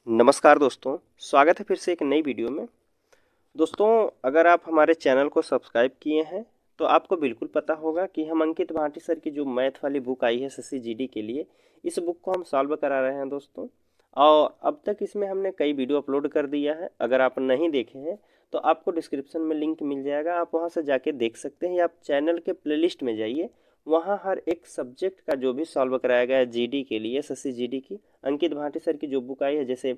नमस्कार दोस्तों, स्वागत है फिर से एक नई वीडियो में। दोस्तों, अगर आप हमारे चैनल को सब्सक्राइब किए हैं तो आपको बिल्कुल पता होगा कि हम अंकित भाटी सर की जो मैथ वाली बुक आई है एसएससी जीडी के लिए, इस बुक को हम सॉल्व करा रहे हैं दोस्तों। और अब तक इसमें हमने कई वीडियो अपलोड कर दिया है। अगर आप नहीं देखे हैं तो आपको डिस्क्रिप्शन में लिंक मिल जाएगा, आप वहां से जाके देख सकते हैं, या आप चैनल के प्लेलिस्ट में जाइए। वहाँ हर एक सब्जेक्ट का जो भी सॉल्व कराया गया है जीडी के लिए, एसएससी जीडी की अंकित भाटी सर की जो बुक आई है, जैसे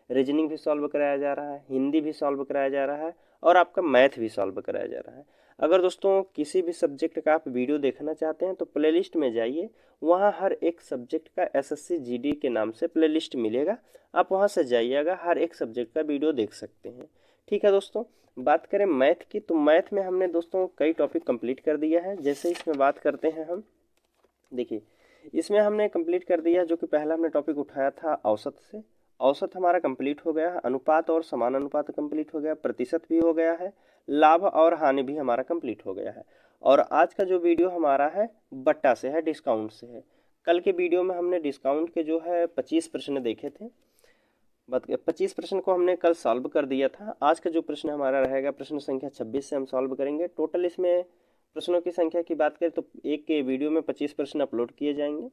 रीजनिंग भी सॉल्व कराया जा रहा है, हिंदी भी सॉल्व कराया जा रहा है और आपका मैथ भी सॉल्व कराया जा रहा है। अगर दोस्तों किसी भी सब्जेक्ट का आप वीडियो देखना चाहते हैं तो प्लेलिस्ट में जाइए, वहाँ हर एक सब्जेक्ट का एसएससी जीडी के नाम से प्लेलिस्ट मिलेगा, आप वहाँ से जाइएगा, हर एक सब्जेक्ट का वीडियो देख सकते हैं। ठीक है दोस्तों, बात करें मैथ की तो मैथ में हमने दोस्तों कई टॉपिक कंप्लीट कर दिया है। जैसे इसमें बात करते हैं हम, देखिए इसमें हमने कंप्लीट कर दिया जो कि पहला हमने टॉपिक उठाया था औसत से। औसत हमारा कंप्लीट हो गया है, अनुपात और समानुपात कंप्लीट हो गया, प्रतिशत भी हो गया है, लाभ और हानि भी हमारा कंप्लीट हो गया है। और आज का जो वीडियो हमारा है बट्टा से है, डिस्काउंट से है। कल के वीडियो में हमने डिस्काउंट के जो है 25 प्रश्न देखे थे, 25 प्रश्न को हमने कल सॉल्व कर दिया था। आज का जो प्रश्न हमारा रहेगा प्रश्न संख्या 26 से हम सॉल्व करेंगे। टोटल इसमें प्रश्नों की संख्या की बात करें तो एक के वीडियो में 25 प्रश्न अपलोड किए जाएंगे।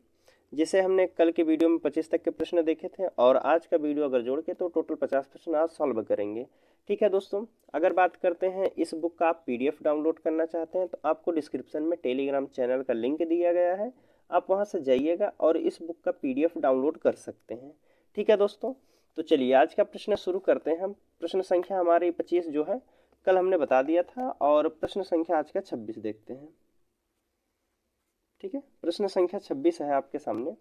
जैसे हमने कल के वीडियो में 25 तक के प्रश्न देखे थे और आज का वीडियो अगर जोड़ के तो टोटल 50 प्रश्न आज सॉल्व करेंगे। ठीक है दोस्तों, अगर बात करते हैं इस बुक का आप पीडीएफ डाउनलोड करना चाहते हैं तो आपको डिस्क्रिप्शन में टेलीग्राम चैनल का लिंक दिया गया है, आप वहां से जाइएगा और इस बुक का पीडीएफ डाउनलोड कर सकते हैं। ठीक है दोस्तों, तो चलिए आज का प्रश्न शुरू करते हैं हम। प्रश्न संख्या हमारी 25 जो है कल हमने बता दिया था और प्रश्न संख्या आज का 26 देखते हैं। ठीक है, प्रश्न संख्या 26 है आपके सामने।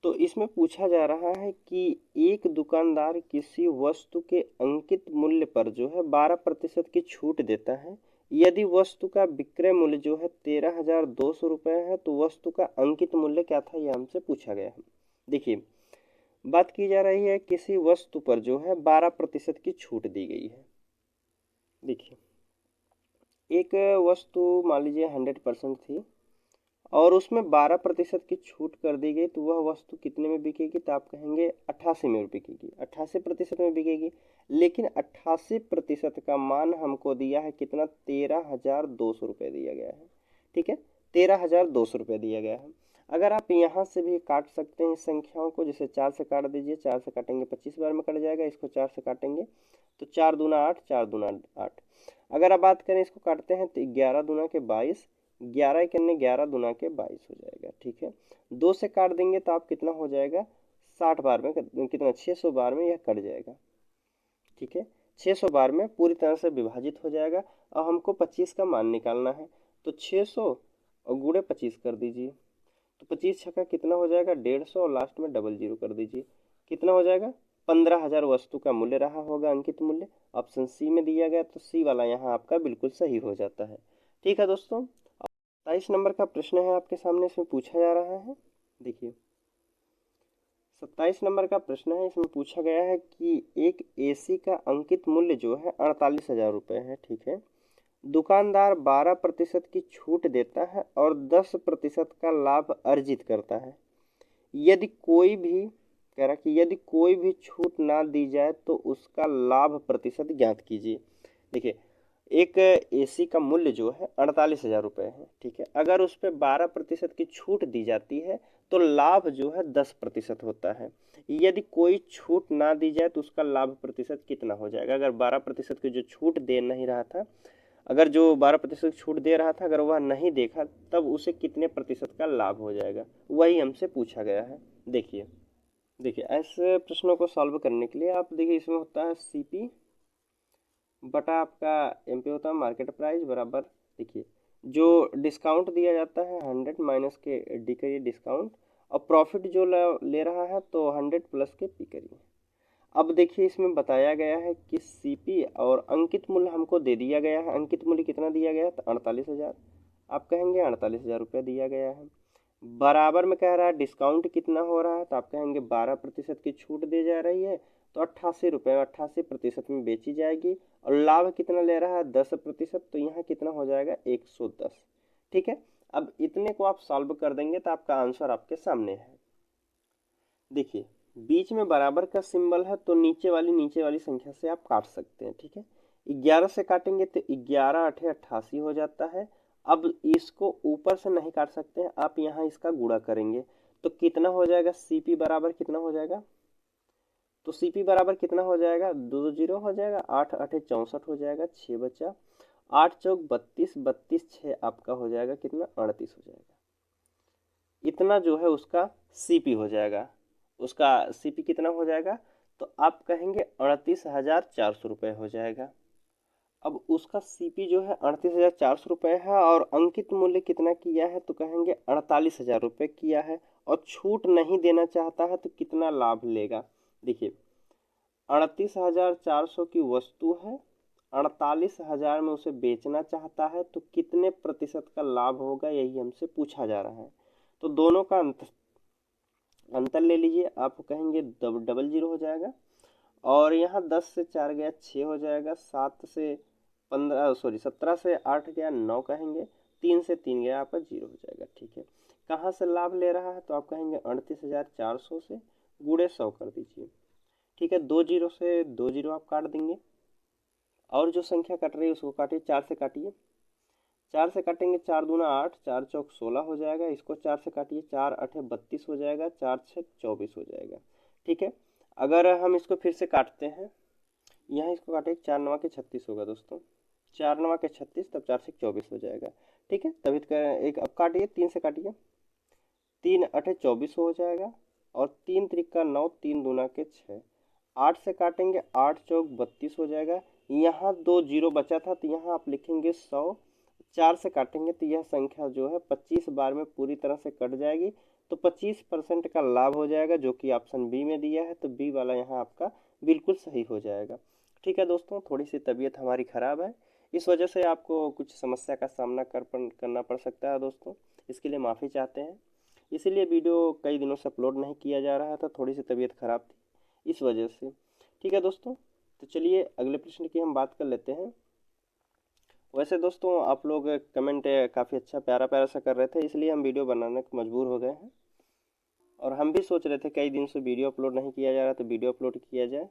तो इसमें पूछा जा रहा है कि एक दुकानदार किसी वस्तु के अंकित मूल्य पर जो है 12% की छूट देता है। यदि वस्तु का विक्रय मूल्य जो है 13,200 रुपये है तो वस्तु का अंकित मूल्य क्या था, यह हमसे पूछा गया है। देखिए बात की जा रही है किसी वस्तु पर जो है 12% की छूट दी गई है। देखिए एक वस्तु मान लीजिए 100% थी और उसमें 12% की छूट कर दी गई तो वह वस्तु कितने में बिकेगी, तो आप कहेंगे 88 में बिकेगी, 88% में बिकेगी। लेकिन 88% का मान हमको दिया है कितना, 13,200 रुपये दिया गया है। ठीक है, 13,200 रुपये दिया गया है। अगर आप यहाँ से भी काट सकते हैं इस संख्याओं को, जैसे 4 से काट दीजिए, 4 से काटेंगे 25 बार में कट जाएगा, इसको 4 से काटेंगे तो 4 दूना 8, 4 दूना 8। अगर आप बात करें इसको काटते हैं तो 11 दूना के 22, 11 इक्यावन 11 दूना के 22 हो जाएगा। ठीक है, 2 से काट देंगे तो आप कितना हो जाएगा, 60 बार में कितना, 600 बार में यह कट जाएगा। ठीक है, 600 बार में पूरी तरह से विभाजित हो जाएगा। अब हमको 25 का मान निकालना है तो 600 और गुणे 25 कर दीजिए, तो 25 छक्का कितना हो जाएगा, 150 और लास्ट में डबल जीरो कर दीजिए, कितना हो जाएगा, 15,000 वस्तु का मूल्य रहा होगा, अंकित मूल्य। ऑप्शन सी में दिया गया तो सी वाला यहाँ आपका बिल्कुल सही हो जाता है। ठीक है दोस्तों, 27 नंबर का प्रश्न है आपके सामने, इसमें पूछा जा रहा है। देखिए 27 नंबर का प्रश्न है, इसमें पूछा गया है कि एक एसी का अंकित मूल्य जो है 48,000 रुपये है। ठीक है, दुकानदार 12% की छूट देता है और 10% का लाभ अर्जित करता है। यदि कोई भी कह रहा कि यदि कोई भी छूट ना दी जाए तो उसका लाभ प्रतिशत ज्ञात कीजिए। देखिए एक एसी का मूल्य जो है 48,000 रुपये है। ठीक है, अगर उस पर 12% की छूट दी जाती है तो लाभ जो है 10% होता है। यदि कोई छूट ना दी जाए तो उसका लाभ प्रतिशत कितना हो जाएगा, अगर 12% की जो छूट दे नहीं रहा था, अगर जो 12% छूट दे रहा था अगर वह नहीं देखा तब उसे कितने प्रतिशत का लाभ हो जाएगा, वही हमसे पूछा गया है। देखिए देखिए ऐसे प्रश्नों को सॉल्व करने के लिए आप देखिए इसमें होता है सीपी बटा आपका एमपी होता है मार्केट प्राइस बराबर, देखिए जो डिस्काउंट दिया जाता है 100 माइनस के डी करिए डिस्काउंट, और प्रॉफिट जो ले रहा है तो 100 प्लस के पी करिए। अब देखिए इसमें बताया गया है कि सीपी और अंकित मूल्य हमको दे दिया गया है। अंकित मूल्य कितना दिया गया है, तो 48,000, आप कहेंगे 48,000 रुपया दिया गया है। बराबर में कह रहा है डिस्काउंट कितना हो रहा है, तो आप कहेंगे 12% की छूट दी जा रही है तो 88 रुपये, 88% में बेची जाएगी। और लाभ कितना ले रहा है, 10%, तो यहाँ कितना हो जाएगा, 110। ठीक है, अब इतने को आप सॉल्व कर देंगे तो आपका आंसर आपके सामने है। देखिए बीच में बराबर का सिंबल है तो नीचे वाली संख्या से आप काट सकते हैं। ठीक है, 11 से काटेंगे तो 11 अठे 88 हो जाता है। अब इसको ऊपर से नहीं काट सकते हैं, आप यहाँ इसका गुणा करेंगे तो कितना हो जाएगा, सीपी बराबर कितना हो जाएगा, तो सीपी बराबर कितना हो जाएगा, 2 जीरो हो जाएगा, 8 अठे 64 हो जाएगा, 6 बचा, 8 चौक 32, 32 6 आपका हो जाएगा कितना, 38 हो जाएगा। इतना जो है उसका सीपी हो जाएगा। उसका सीपी कितना हो जाएगा, तो आप कहेंगे 38,400 रुपये हो जाएगा। अब उसका सीपी जो है 38,400 रुपये है और अंकित मूल्य कितना किया है, तो कहेंगे 48,000 रुपये किया है और छूट नहीं देना चाहता है तो कितना लाभ लेगा। देखिए 38,400 की वस्तु है, 48,000 में उसे बेचना चाहता है तो कितने प्रतिशत का लाभ होगा, यही हमसे पूछा जा रहा है। तो दोनों का अंतर ले लीजिए, आप कहेंगे डबल जीरो हो जाएगा और यहाँ 10 से 4 गया 6 हो जाएगा, 17 से 8 गया 9 कहेंगे, 3 से 3 गया आपका 0 हो जाएगा। ठीक है, कहाँ से लाभ ले रहा है, तो आप कहेंगे 38,400 से गुणे 100 कर दीजिए। ठीक है, 2 जीरो से 2 जीरो आप काट देंगे और जो संख्या कट रही है उसको काटिए, 4 से काटिए, 4 से काटेंगे 4 दूना 8, 4 चौक 16 हो जाएगा, इसको 4 से काटिए, 4 अठे 32 हो जाएगा, 4 छः 24 हो जाएगा। ठीक है, अगर हम इसको फिर से काटते हैं, यहाँ इसको काटे 4 नवा के 36 होगा दोस्तों, 4 नवा के 36, तब 4 से 24 हो जाएगा। ठीक है, तभी तो एक अब काटिए, 3 से काटिए, 3 अठे 24 हो जाएगा और 3 त्रिका 9, 3 दूना के 6, 8 से काटेंगे, 8 चौक 32 हो जाएगा। यहाँ 2 जीरो बचा था तो यहाँ आप लिखेंगे 100, 4 से काटेंगे तो यह संख्या जो है 25 बार में पूरी तरह से कट जाएगी, तो 25% का लाभ हो जाएगा, जो कि ऑप्शन बी में दिया है, तो बी वाला यहाँ आपका बिल्कुल सही हो जाएगा। ठीक है दोस्तों, थोड़ी सी तबीयत हमारी ख़राब है, इस वजह से आपको कुछ समस्या का सामना करना पड़ सकता है दोस्तों, इसके लिए माफ़ी चाहते हैं। इसीलिए वीडियो कई दिनों से अपलोड नहीं किया जा रहा था, थोड़ी सी तबीयत ख़राब थी इस वजह से। ठीक है दोस्तों, तो चलिए अगले प्रश्न की हम बात कर लेते हैं। वैसे दोस्तों आप लोग कमेंट काफ़ी अच्छा प्यारा प्यारा सा कर रहे थे, इसलिए हम वीडियो बनाने को मजबूर हो गए हैं और हम भी सोच रहे थे कई दिन से वीडियो अपलोड नहीं किया जा रहा, तो वीडियो अपलोड किया जाए।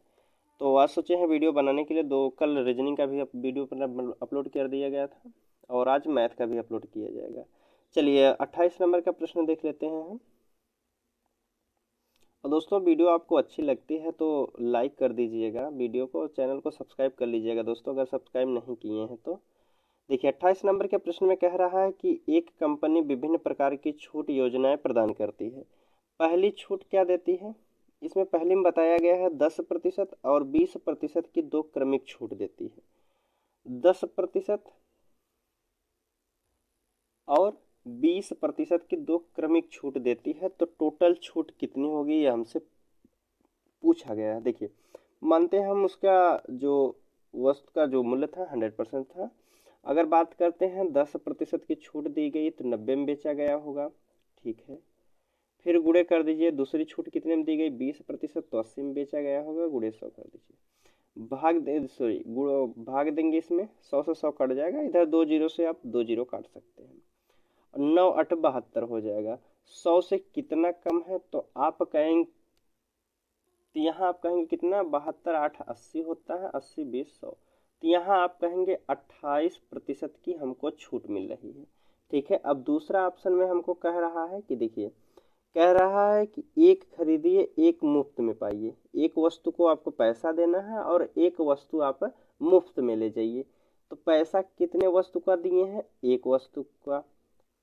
तो आज सोचे हैं वीडियो बनाने के लिए, कल रीजनिंग का भी वीडियो अपलोड कर दिया गया था और आज मैथ का भी अपलोड किया जाएगा। चलिए 28 नंबर का प्रश्न देख लेते हैं हम। और दोस्तों वीडियो आपको अच्छी लगती है तो लाइक कर दीजिएगा वीडियो को, चैनल को सब्सक्राइब कर लीजिएगा दोस्तों अगर सब्सक्राइब नहीं किए हैं तो। देखिए 28 नंबर के प्रश्न में कह रहा है कि एक कंपनी विभिन्न प्रकार की छूट योजनाएं प्रदान करती है। पहली छूट क्या देती है, इसमें पहली में बताया गया है 10% और 20% की दो क्रमिक छूट देती है। 10% और 20% की दो क्रमिक छूट देती है, तो टोटल छूट कितनी होगी ये हमसे पूछा गया है। देखिए मानते हैं हम उसका जो वस्तु का जो मूल्य था 100% था, अगर बात करते हैं 10% की छूट दी गई तो 90 में बेचा गया होगा। ठीक है, फिर गुणे कर दीजिए, दूसरी छूट कितने में दी गई 20%, तो 80 में बेचा गया होगा, गुणे 100 कर दीजिए, भाग देंगे, इसमें 100 से 100 कट जाएगा, इधर 2 जीरो से आप 2 जीरो काट सकते हैं, 9 8 72 हो जाएगा। 100 से कितना कम है, तो आप कहेंगे, तो यहाँ आप कहेंगे कितना, 72 8 80 होता है, 80 20 100, तो यहाँ आप कहेंगे 28% की हमको छूट मिल रही है। ठीक है, अब दूसरा ऑप्शन में हमको कह रहा है कि देखिए कह रहा है कि एक खरीदिए एक मुफ्त में पाइए, एक वस्तु को आपको पैसा देना है और एक वस्तु आप मुफ्त में ले जाइए। तो पैसा कितने वस्तु का दिए हैं, एक वस्तु का,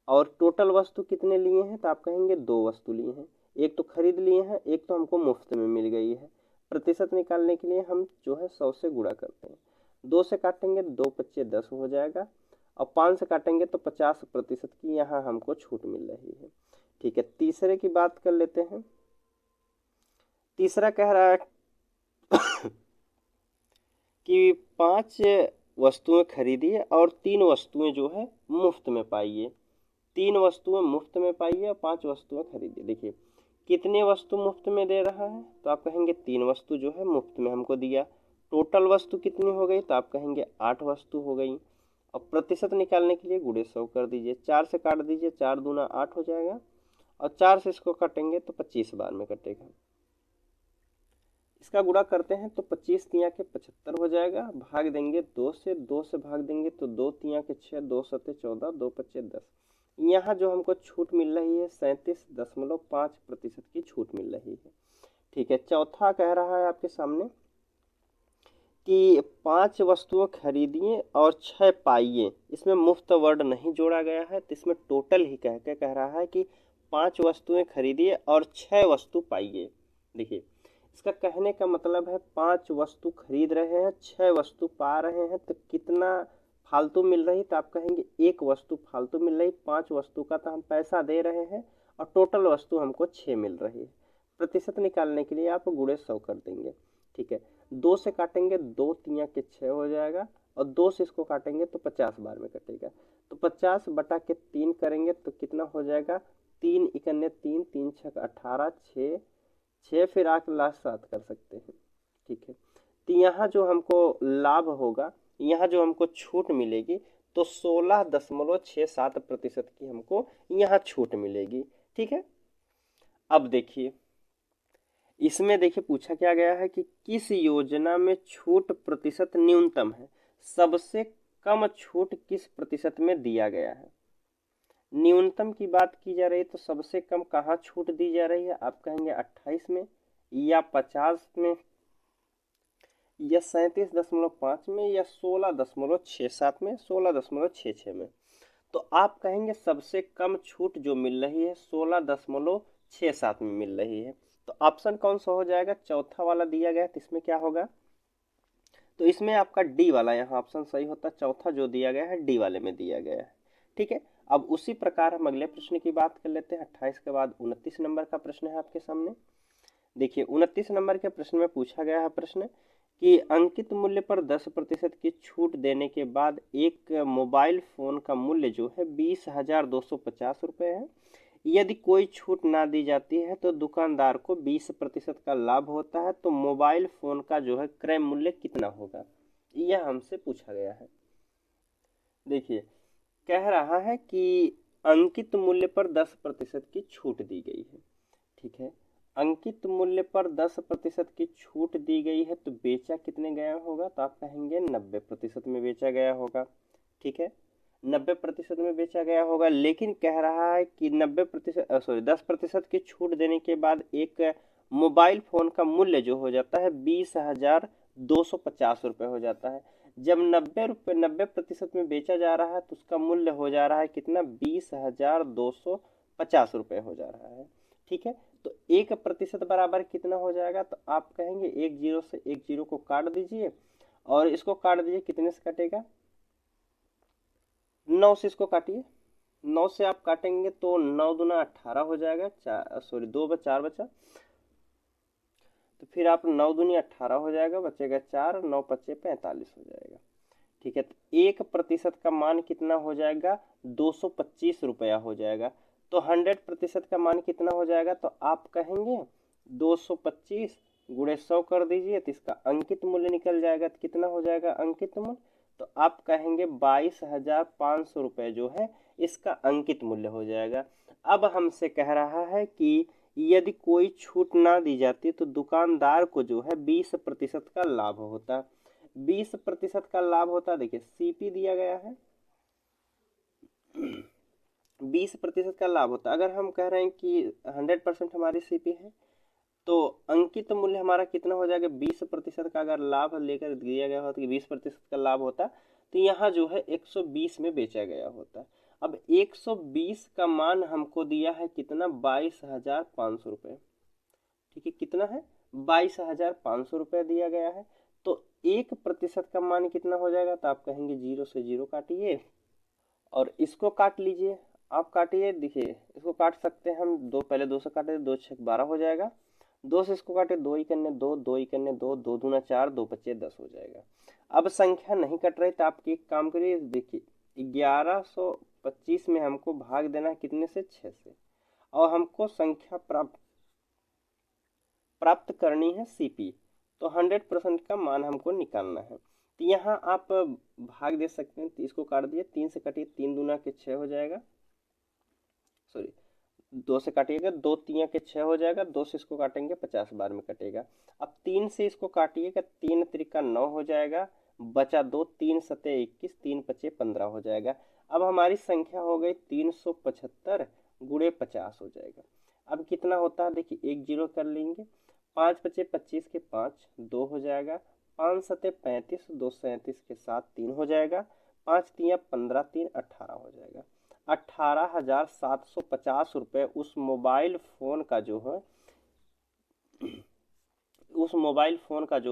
और टोटल वस्तु कितने लिए हैं, तो आप कहेंगे दो वस्तु लिए हैं, एक तो खरीद लिए हैं, एक तो हमको मुफ्त में मिल गई है। प्रतिशत निकालने के लिए हम जो है 100 से गुणा करते हैं, 2 से काटेंगे 2 पच्चे 10 हो जाएगा और 5 से काटेंगे तो 50% की यहाँ हमको छूट मिल रही है। ठीक है, तीसरे की बात कर लेते हैं। तीसरा कह रहा है कि 5 वस्तुएं खरीदिए और 3 वस्तुएं जो है मुफ्त में पाइए, 3 वस्तुएं मुफ्त में पाइए और 5 वस्तुएं खरीदिए। देखिए कितने वस्तु मुफ्त में दे रहा है, तो आप कहेंगे 3 वस्तु जो है मुफ्त में हमको दिया। टोटल वस्तु कितनी हो गई, तो आप कहेंगे 8 वस्तु हो गई। और प्रतिशत निकालने के लिए गुणे 100 कर दीजिए, 4 से काट दीजिए, 4 दूना 8 हो जाएगा और 4 से इसको काटेंगे तो 25 बार में कटेगा। इसका गुणा करते हैं तो 25 तिया के 75 हो जाएगा, भाग देंगे 2 से भाग देंगे तो 2 तिया के 6, 2 सत्ते 14, 2 पच्चे 10। यहाँ जो हमको छूट मिल रही है 37.5% की छूट मिल रही है। ठीक है, चौथा कह रहा है आपके सामने कि 5 वस्तुएं खरीदिए और 6 पाइए। इसमें मुफ्त वर्ड नहीं जोड़ा गया है, तो इसमें टोटल ही कह रहा है कि 5 वस्तुएं खरीदिए और 6 वस्तु पाइए। देखिए, इसका कहने का मतलब है 5 वस्तु खरीद रहे हैं, 6 वस्तु पा रहे हैं, तो कितना फालतू मिल रही, तो आप कहेंगे 1 वस्तु फालतू मिल रही। 5 वस्तु का तो हम पैसा दे रहे हैं और टोटल वस्तु हमको 6 मिल रही है। प्रतिशत निकालने के लिए आप गुणे 100 कर देंगे। ठीक है, 2 से काटेंगे 2 तिया के 6 हो जाएगा, और 2 से इसको काटेंगे तो 50 बार में कटेगा। तो 50 बटा के 3 करेंगे तो कितना हो जाएगा, 3 इकन्ने 3, 3 छक 18, 6 फिर आके लास्ट 7 कर सकते हैं। ठीक है, तो यहाँ जो हमको लाभ होगा, यहाँ जो हमको छूट मिलेगी तो 16.67% की हमको यहाँ छूट मिलेगी। ठीक है, अब देखिए इसमें देखिए पूछा क्या गया है कि किस योजना में छूट प्रतिशत न्यूनतम है, सबसे कम छूट किस प्रतिशत में दिया गया है। न्यूनतम की बात की जा रही है तो सबसे कम कहाँ छूट दी जा रही है, आप कहेंगे 28 में या 50 में या 37.5 में या 16.67 में, 16.66 में। तो आप कहेंगे सबसे कम छूट जो मिल रही है 16.67 में मिल रही है। तो ऑप्शन कौन सा हो जाएगा, चौथा वाला दिया गया है, तो इसमें क्या होगा, तो इसमें आपका डी वाला यहाँ ऑप्शन सही होता है। चौथा जो दिया गया है डी वाले में दिया गया है। ठीक है, अब उसी प्रकार हम अगले प्रश्न की बात कर लेते हैं। 28 के बाद 29 नंबर का प्रश्न है आपके सामने। देखिए 29 नंबर के प्रश्न में पूछा गया है प्रश्न कि अंकित मूल्य पर 10% की छूट देने के बाद एक मोबाइल फोन का मूल्य जो है 20,250 रुपये है। यदि कोई छूट ना दी जाती है तो दुकानदार को 20% का लाभ होता है, तो मोबाइल फोन का जो है क्रय मूल्य कितना होगा, यह हमसे पूछा गया है। देखिए कह रहा है कि अंकित मूल्य पर 10% की छूट दी गई है। ठीक है, अंकित मूल्य पर 10% की छूट दी गई है, तो बेचा कितने गया होगा, तो आप कहेंगे 90% में बेचा गया होगा। ठीक है, 90% में बेचा गया होगा, लेकिन कह रहा है कि 10% की छूट देने के बाद एक मोबाइल फोन का मूल्य जो हो जाता है 20,250 रुपये हो जाता है। जब 90% में बेचा जा रहा है तो उसका मूल्य हो जा रहा है कितना, 20,250 रुपये हो जा रहा है। ठीक है, तो 1% बराबर कितना हो जाएगा, तो आप कहेंगे एक जीरो से एक जीरो को काट दीजिए और इसको काट दीजिए, कितने से कटेगा, 9 से इसको काटिए। 9 से आप काटेंगे तो 9 दूना 18 हो जाएगा, 4 बचा, तो फिर आप 9 दूनी 18 हो जाएगा, बचेगा 4, 9 पच्चे 45 हो जाएगा। ठीक है, तो 1% का मान कितना हो जाएगा, 225 रुपया हो जाएगा। तो 100% का मान कितना हो जाएगा, तो आप कहेंगे 225 गुणे 100 कर दीजिए, तो इसका अंकित मूल्य निकल जाएगा। तो कितना हो जाएगा अंकित मूल्य, तो आप कहेंगे 22,500 रुपये जो है इसका अंकित मूल्य हो जाएगा। अब हमसे कह रहा है कि यदि कोई छूट ना दी जाती तो दुकानदार को जो है 20% का लाभ होता। 20% का लाभ होता, देखिए सीपी दिया गया है, 20% का लाभ होता। अगर हम कह रहे हैं कि 100% हमारी सीपी है तो अंकित मूल्य हमारा कितना हो जाएगा, 20% का अगर लाभ लेकर दिया गया होता कि 20% का लाभ होता, तो यहाँ जो है 120 में बेचा गया होता। अब 120 का मान हमको दिया है कितना, 22,500 रुपये। ठीक है, कितना है, 22,500 रुपये दिया गया है। तो 1% का मान कितना हो जाएगा, तो आप कहेंगे 0 से 0 काटिए और इसको काट लीजिए। आप काटिए, देखिए इसको काट सकते हैं हम, पहले 2 से काटे, 2 6 12 हो जाएगा। 2 से इसको काटे, 2 इकन्ने 2, 2 इकन्ने 2, 2 दूना 4, 2 पच्चे 10 हो जाएगा। अब संख्या नहीं कट रही तो आप एक काम करिए, देखिए 1125 में हमको भाग देना है कितने से, 6 से, और हमको संख्या प्राप्त करनी है सीपी, तो 100% का मान हमको निकालना है। तो यहाँ आप भाग दे सकते हैं, तो इसको काट दिए, 3 से कटिए, 3 दूना के 6 हो जाएगा, सॉरी 2 से काटिएगा, 2 तियां के 6 हो जाएगा, 2 से इसको काटेंगे 50 बार में कटेगा। अब 3 से इसको काटिएगा, 3 त्रिका 9 हो जाएगा, बचा 2, 3 सते 21, 3 पचे 15 हो जाएगा। अब हमारी संख्या हो गई 375 गुणे 50 हो जाएगा। अब कितना होता है देखिए, एक जीरो कर लेंगे, 5 पचे 25 के 5 2 हो जाएगा, 5 सते 35, 2 37 के 7 3 हो जाएगा, 5 तियां 15, 3 18 हो जाएगा। 18,750 रुपये उस मोबाइल फ़ोन का जो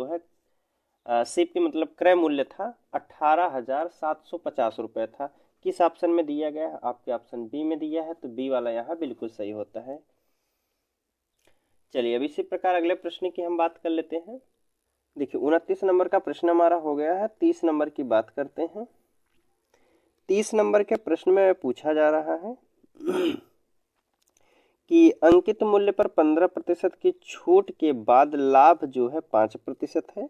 है सिप की मतलब क्रय मूल्य था 18,750 रुपये था। किस ऑप्शन में दिया गया है? आपके ऑप्शन बी में दिया है, तो बी वाला यहाँ बिल्कुल सही होता है। चलिए अब इसी प्रकार अगले प्रश्न की हम बात कर लेते हैं। देखिए 29 नंबर का प्रश्न हमारा हो गया है। 30 नंबर की बात करते हैं। 30 नंबर के प्रश्न में पूछा जा रहा है कि अंकित मूल्य पर 15% की छूट के बाद लाभ जो है 5% है।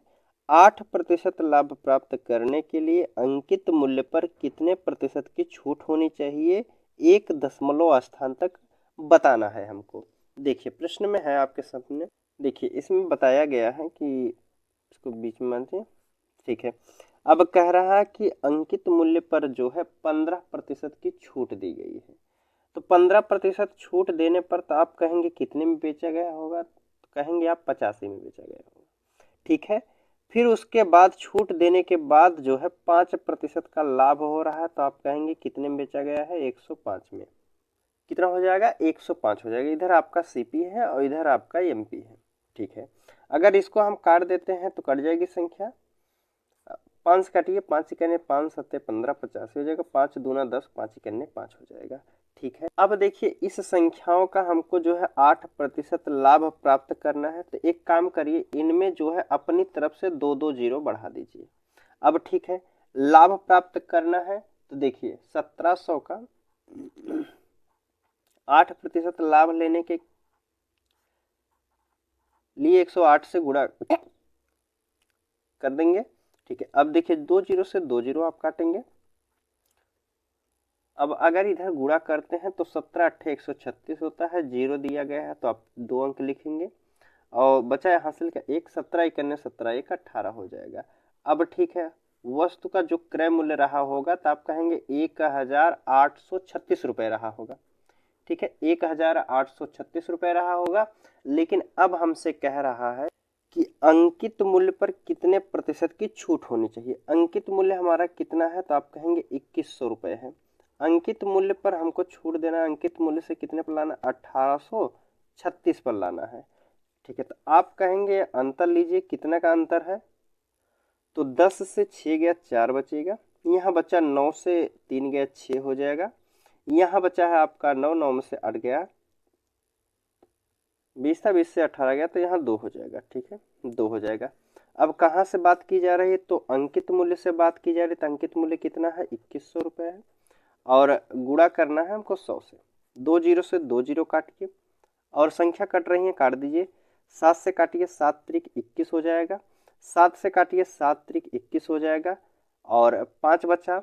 8% लाभ प्राप्त करने के लिए अंकित मूल्य पर कितने प्रतिशत की छूट होनी चाहिए, 1 दशमलव स्थान तक बताना है हमको। देखिए प्रश्न में है आपके सामने, देखिए इसमें बताया गया है कि इसको बीच में मानते, ठीक है। अब कह रहा है कि अंकित मूल्य पर जो है 15% की छूट दी गई है। तो 15% छूट देने पर तो आप कहेंगे कितने में बेचा गया होगा, तो कहेंगे आप 85 में बेचा गया होगा, ठीक है। फिर उसके बाद छूट देने के बाद जो है 5% का लाभ हो रहा है, तो आप कहेंगे कितने में बेचा गया है, 105 में। कितना हो जाएगा, 105 हो जाएगा। इधर आपका सीपी है और इधर आपका एमपी है, ठीक है। अगर इसको हम काट देते हैं तो कट जाएगी संख्या, 5 काटिए, 5 इकन्ने 5 सत्ते 15 85 हो जाएगा, 5 दूना 10, 5 इकन्ने 5 हो जाएगा, ठीक है। अब देखिए इस संख्याओं का हमको जो है 8% लाभ प्राप्त करना है, तो एक काम करिए, इनमें जो है अपनी तरफ से 2 जीरो बढ़ा दीजिए। अब ठीक है, लाभ प्राप्त करना है तो देखिए 1700 का 8% लाभ लेने के लिए 108 से गुणा कर देंगे, ठीक है। अब देखिए 2 जीरो से 2 जीरो आप काटेंगे। अब अगर इधर गुणा करते हैं तो 17 8 136 होता है, जीरो दिया गया है तो आप 2 अंक लिखेंगे और बचा है हासिल का 1, 17 इकन्ने 17 1 18 हो जाएगा। अब ठीक है, वस्तु का जो क्रय मूल्य रहा होगा तो आप कहेंगे 1836 रुपये रहा होगा, ठीक है, 1836 रुपये रहा होगा। लेकिन अब हमसे कह रहा है कि अंकित मूल्य पर कितने प्रतिशत की छूट होनी चाहिए। अंकित मूल्य हमारा कितना है, तो आप कहेंगे 2100 रुपये है। अंकित मूल्य पर हमको छूट देना है, अंकित मूल्य से कितने पर लाना, 1836 पर लाना है, ठीक है। तो आप कहेंगे अंतर लीजिए, कितना का अंतर है, तो 10 से 6 गया 4 बचेगा, यहाँ बचा 9 से 3 गया 6 हो जाएगा, यहाँ बचा है आपका 9, 9 में से 8 गया 20 था, 20 से 18 गया तो यहाँ 2 हो जाएगा, ठीक है, 2 हो जाएगा। अब कहाँ से बात की जा रही है, तो अंकित मूल्य से बात की जा रही है। तो अंकित मूल्य कितना है, 2100 रुपये है और गुणा करना है हमको 100 से। 2 जीरो से 2 जीरो काटिए और संख्या कट रही है, काट दीजिए। 7 से काटिए, 7 त्रिक 21 हो जाएगा, 7 से काटिए, 7 त्रिक 21 हो जाएगा और 5 बचा,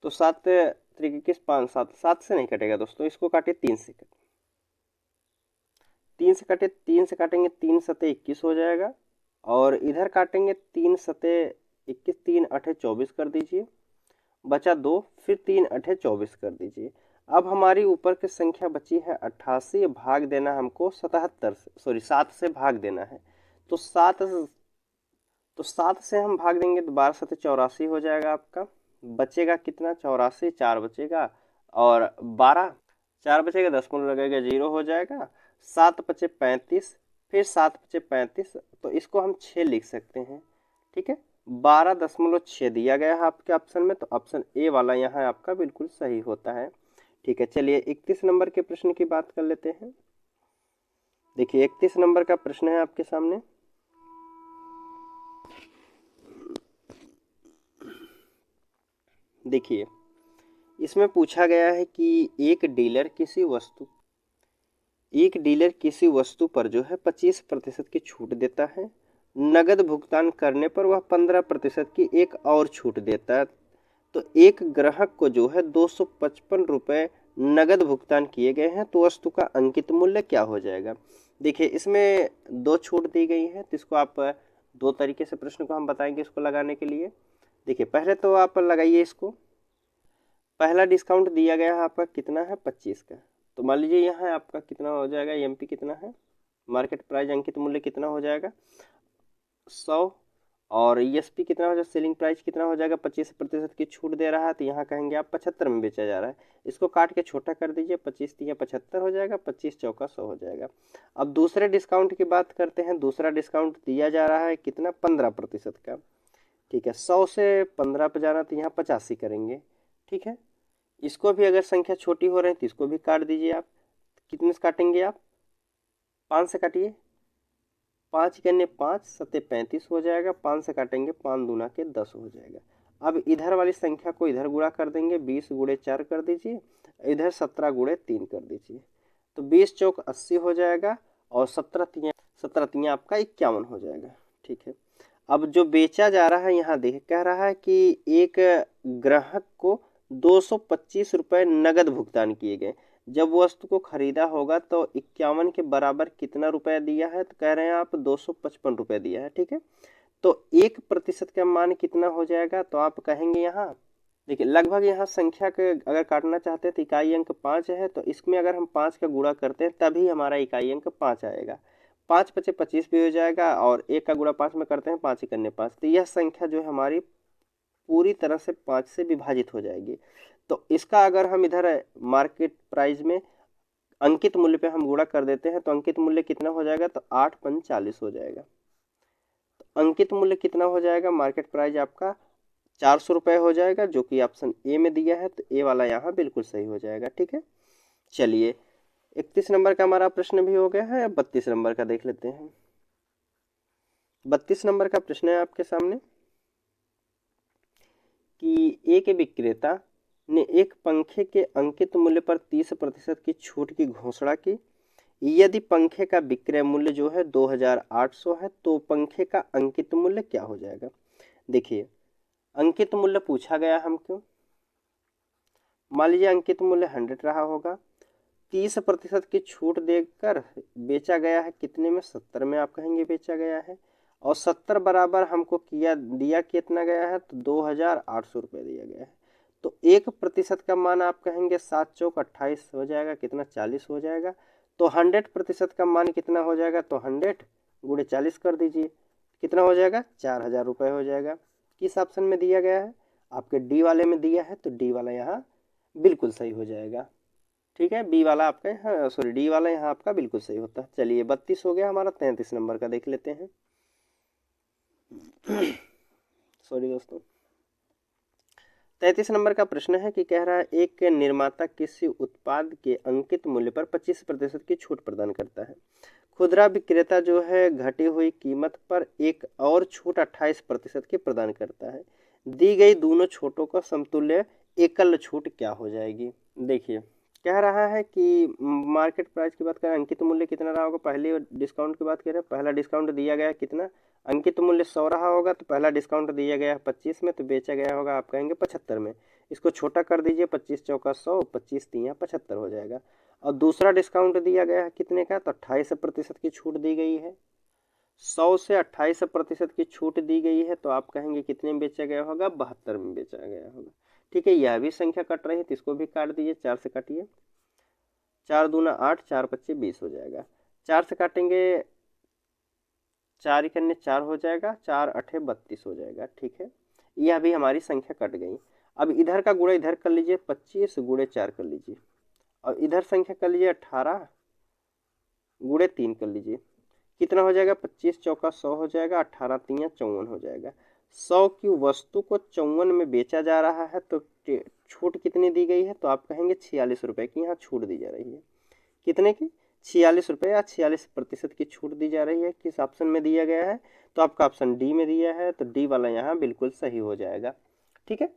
तो 7 त्रिक 21 5 7, 7 से नहीं कटेगा दोस्तों, इसको काटिए 3 से, 3 से काटे, 3 से काटेंगे 3 सते 21 हो जाएगा और इधर काटेंगे 3 सते 21, 3 अठे 24 कर दीजिए, बचा 2, फिर 3 अठे 24 कर दीजिए। अब हमारी ऊपर की संख्या बची है 88, भाग देना हमको 77 से, सॉरी 7 से भाग देना है। तो 7 से हम भाग देंगे तो 12 सते 84 हो जाएगा आपका, बचेगा कितना, 84, 4 बचेगा और 12, 4 बचेगा, 10 मूल लगेगा, 0 हो जाएगा। 7 पचे 35, फिर 7 पचे 35, तो इसको हम 6 लिख सकते हैं, ठीक है। 12.6 दिया गया है आपके ऑप्शन में, तो ऑप्शन ए वाला यहाँ आपका बिल्कुल सही होता है, ठीक है। चलिए 31 नंबर के प्रश्न की बात कर लेते हैं। देखिए 31 नंबर का प्रश्न है आपके सामने। देखिए इसमें पूछा गया है कि एक डीलर किसी वस्तु पर जो है 25% की छूट देता है। नगद भुगतान करने पर वह 15% की एक और छूट देता है। तो एक ग्राहक को जो है 255 रुपये नगद भुगतान किए गए हैं तो वस्तु का अंकित मूल्य क्या हो जाएगा। देखिए इसमें दो छूट दी गई है, तो इसको आप दो तरीके से प्रश्न को हम बताएंगे इसको लगाने के लिए। देखिए पहले तो आप लगाइए इसको, पहला डिस्काउंट दिया गया है आपका कितना है 25 का, तो मान लीजिए यहाँ आपका कितना हो जाएगा, एमपी कितना है, मार्केट प्राइस अंकित मूल्य कितना हो जाएगा 100, और ईएसपी कितना हो जाएगा, सेलिंग प्राइस कितना हो जाएगा, 25% की छूट दे रहा है, तो यहाँ कहेंगे आप 75 में बेचा जा रहा है। इसको काट के छोटा कर दीजिए, 25 तिया 75 हो जाएगा, 25 चौका 100 हो जाएगा। अब दूसरे डिस्काउंट की बात करते हैं। दूसरा डिस्काउंट दिया जा रहा है कितना 15% का, ठीक है। 100 से 15 पे जाना तो यहाँ 85 करेंगे, ठीक है। इसको भी अगर संख्या छोटी हो रही है तो इसको भी काट दीजिए आप। कितने से काटेंगे आप, 5 से काटिए, 5 करने 5 सत्ते 35 हो जाएगा, 5 से काटेंगे 5 दूना के 10 हो जाएगा। अब इधर वाली संख्या को इधर गुणा कर देंगे, 20 गुणे 4 कर दीजिए, इधर 17 गुणे 3 कर दीजिए, तो 20 चौक 80 हो जाएगा, और 17 तियाँ आपका 51 हो जाएगा, ठीक है। अब जो बेचा जा रहा है यहाँ देखिए कह रहा है कि एक ग्राहक को 225 रुपये नगद भुगतान किए गए। जब वस्तु को खरीदा होगा तो 51 के बराबर कितना रुपया दिया है, तो कह रहे हैं आप 255 रुपये दिया है, ठीक है। तो 1% का मान कितना हो जाएगा, तो आप कहेंगे यहाँ देखिए लगभग यहाँ संख्या के अगर काटना चाहते हैं तो इकाई अंक 5 है, तो इसमें अगर हम 5 का गुणा करते हैं तभी हमारा इकाई अंक 5 आएगा। 5 पचे 25 भी हो जाएगा, और 1 का गुणा 5 में करते हैं, 5 करने 5, तो यह संख्या जो है हमारी पूरी तरह से 5 से विभाजित हो जाएगी। तो इसका अगर हम इधर मार्केट प्राइस में अंकित मूल्य पे हम गुणा कर देते हैं तो अंकित मूल्य कितना हो जाएगा, तो 8 × 40 हो जाएगा। तो अंकित मूल्य कितना हो जाएगा, मार्केट प्राइस आपका 400 रुपये हो जाएगा, जो कि ऑप्शन ए में दिया है, तो ए वाला यहाँ बिल्कुल सही हो जाएगा, ठीक है। चलिए 31 नंबर का हमारा प्रश्न भी हो गया है। अब 32 नंबर का देख लेते हैं। 32 नंबर का प्रश्न है आपके सामने कि एक विक्रेता ने एक पंखे के अंकित मूल्य पर 30% की छूट की घोषणा की। यदि पंखे का विक्रय मूल्य जो है 2800 है तो पंखे का अंकित मूल्य क्या हो जाएगा। देखिए अंकित मूल्य पूछा गया हमको, मान लीजिए अंकित मूल्य 100 रहा होगा, 30% की छूट देकर बेचा गया है कितने में, 70 में आप कहेंगे बेचा गया है, और 70 बराबर हमको दिया कितना गया है, तो 2800 रुपये दिया गया है। तो 1% का मान आप कहेंगे 7 चौक 28 हो जाएगा, कितना 40 हो जाएगा। तो 100% का मान कितना हो जाएगा, तो 100 गुणे 40 कर दीजिए, कितना हो जाएगा 4000 रुपये हो जाएगा। किस ऑप्शन में दिया गया है, आपके डी वाले में दिया है, तो डी वाला यहाँ बिल्कुल सही हो जाएगा, ठीक है। बी वाला आपका यहाँ सॉरी डी वाला यहाँ आपका बिल्कुल सही होता है। चलिए 32 हो गया हमारा। 33 नंबर का देख लेते हैं। सॉरी दोस्तों, 33 नंबर का प्रश्न है कि कह रहा है एक निर्माता किसी उत्पाद के अंकित मूल्य पर 25% की छूट प्रदान करता है। खुदरा विक्रेता जो है घटी हुई कीमत पर एक और छूट 28% की प्रदान करता है। दी गई दोनों छूटों का समतुल्य एकल छूट क्या हो जाएगी। देखिए कह रहा है कि मार्केट प्राइस की बात करें, अंकित मूल्य कितना रहा होगा, पहले डिस्काउंट की बात करें, पहला डिस्काउंट दिया गया कितना, अंकित मूल्य 100 रहा होगा, तो पहला डिस्काउंट दिया गया है 25 में, तो बेचा गया होगा आप कहेंगे 75 में। इसको छोटा कर दीजिए, 25 चौका 100, 25 तियाँ 75 हो जाएगा। और दूसरा डिस्काउंट दिया गया है कितने का, तो 28% की छूट दी गई है। 100 से 28% की छूट दी गई है, तो आप कहेंगे कितने में बेचा गया होगा, 72 में बेचा गया होगा, ठीक है। यह भी संख्या कट रही है तो इसको भी काट दीजिए, 4 से काटिए, 4 दूना 8, 4 पच्चे 20 हो जाएगा। 4 से काटेंगे, 4 इकन्ने 4 हो जाएगा, 4 अठे 32 हो जाएगा, ठीक है। यह भी हमारी संख्या कट गई। अब इधर का गुणा इधर कर लीजिए, 25 गुणे 4 कर लीजिए, और इधर संख्या कर लीजिए 18 गुणे 3 कर लीजिए, कितना हो जाएगा, 25 चौका 100 हो जाएगा, 18 तियाँ 54 हो जाएगा। 100 की वस्तु को 54 में बेचा जा रहा है, तो छूट कितनी दी गई है, तो आप कहेंगे 46 रुपये की यहाँ छूट दी जा रही है। कितने की, 46 रुपये या 46% की छूट दी जा रही है। किस ऑप्शन में दिया गया है, तो आपका ऑप्शन डी में दिया है, तो डी वाला यहाँ बिल्कुल सही हो जाएगा, ठीक है।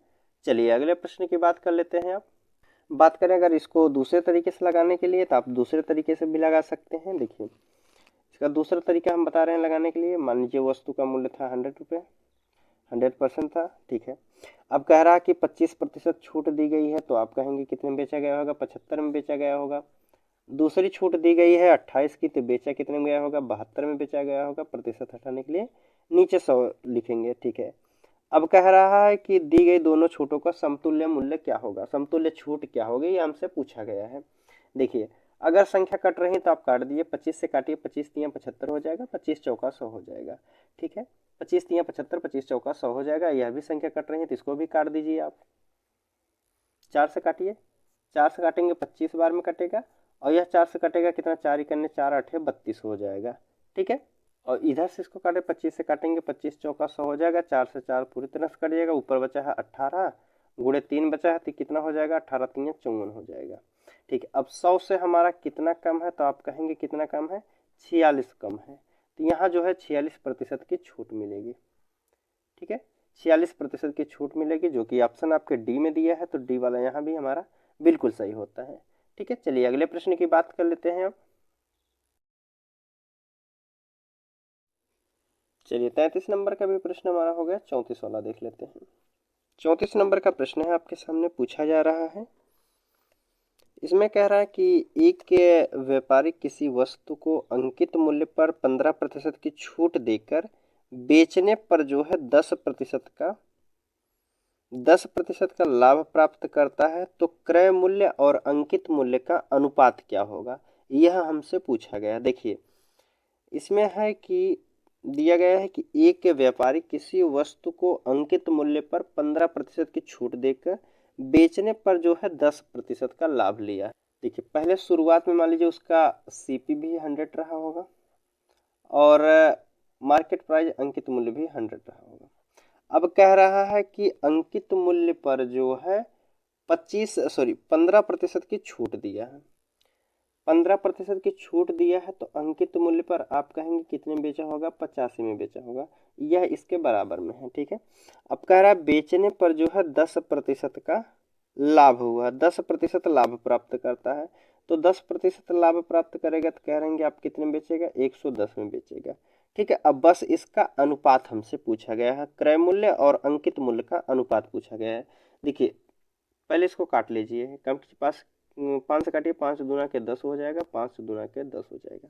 चलिए अगले प्रश्न की बात कर लेते हैं। आप बात करें अगर इसको दूसरे तरीके से लगाने के लिए, तो आप दूसरे तरीके से भी लगा सकते हैं। देखिए इसका दूसरा तरीका हम बता रहे हैं लगाने के लिए। मान लीजिए वस्तु का मूल्य था 100 रुपये, 100% था, ठीक है। अब कह रहा है कि 25% छूट दी गई है, तो आप कहेंगे कितने में बेचा गया होगा, 75 में बेचा गया होगा। दूसरी छूट दी गई है 28 की, तो बेचा कितने में गया होगा, 72 में बेचा गया होगा। प्रतिशत हटाने के लिए नीचे 100 लिखेंगे, ठीक है। अब कह रहा है कि दी गई दोनों छूटों का समतुल्य मूल्य क्या होगा, समतुल्य छूट क्या होगी, ये हमसे पूछा गया है। देखिए, अगर संख्या कट रही तो आप काट दिए, 25 से काटिए, 25 तियां 75 हो जाएगा, 25 चौका 100 हो जाएगा, ठीक है। 25 तियां 75, 25 चौका 100 हो जाएगा। यह भी संख्या कट रही है तो इसको भी काट दीजिए आप। 4 से काटिए, 4 से काटेंगे 25 बार में कटेगा, और यह 4 से कटेगा कितना, 4 इकन्ने 4 8 32 हो जाएगा, ठीक है। और इधर से इसको काटे, 25 से काटेंगे, 25 चौका 100 हो जाएगा, 4 से 4 पूरी तरह से कट जाएगा, ऊपर बचा है 18 गुणे 3 बचा है, तो कितना हो जाएगा, 18 3 54 हो जाएगा, ठीक है। अब 100 से हमारा कितना कम है, तो आप कहेंगे कितना कम है, 46 कम है, तो यहाँ जो है 46% की छूट मिलेगी, ठीक है। 46% की छूट मिलेगी, जो कि ऑप्शन आपके डी में दिया है, तो डी वाला यहाँ भी हमारा बिल्कुल सही होता है, ठीक है। चलिए अगले प्रश्न की बात कर लेते हैं अब। चलिए 33 नंबर का भी प्रश्न हमारा हो गया, 34 वाला देख लेते हैं। 34 नंबर का प्रश्न है, आपके सामने पूछा जा रहा है। इसमें कह रहा है कि एक व्यापारी किसी वस्तु को अंकित मूल्य पर 15% की छूट देकर बेचने पर जो है 10% का लाभ प्राप्त करता है, तो क्रय मूल्य और अंकित मूल्य का अनुपात क्या होगा, यह हमसे पूछा गया। देखिए, इसमें है कि दिया गया है कि एक व्यापारी किसी वस्तु को अंकित मूल्य पर 15% की छूट देकर बेचने पर जो है 10% का लाभ लिया है। देखिए, पहले शुरुआत में मान लीजिए उसका सीपी भी 100 रहा होगा, और मार्केट प्राइस अंकित मूल्य भी 100 रहा होगा। अब कह रहा है कि अंकित मूल्य पर जो है 15% की छूट दिया है, 15% की छूट दिया है, तो अंकित मूल्य पर आप कहेंगे कितने में बेचा होगा, 85 में बेचा होगा, यह इसके बराबर में है, ठीक है। अब कह रहा है बेचने पर जो है 10% का लाभ हुआ, 10% लाभ प्राप्त करता है, तो 10% लाभ प्राप्त करेगा, तो कह रहेंगे आप कितने में बेचेगा, 110 में बेचेगा, ठीक है। अब बस इसका अनुपात हमसे पूछा गया है, क्रय मूल्य और अंकित मूल्य का अनुपात पूछा गया है। देखिए, पहले इसको काट लीजिए, कम के पास 5 से काटिए, 5 दूना के 10 हो जाएगा, 5 दूना के 10 हो जाएगा,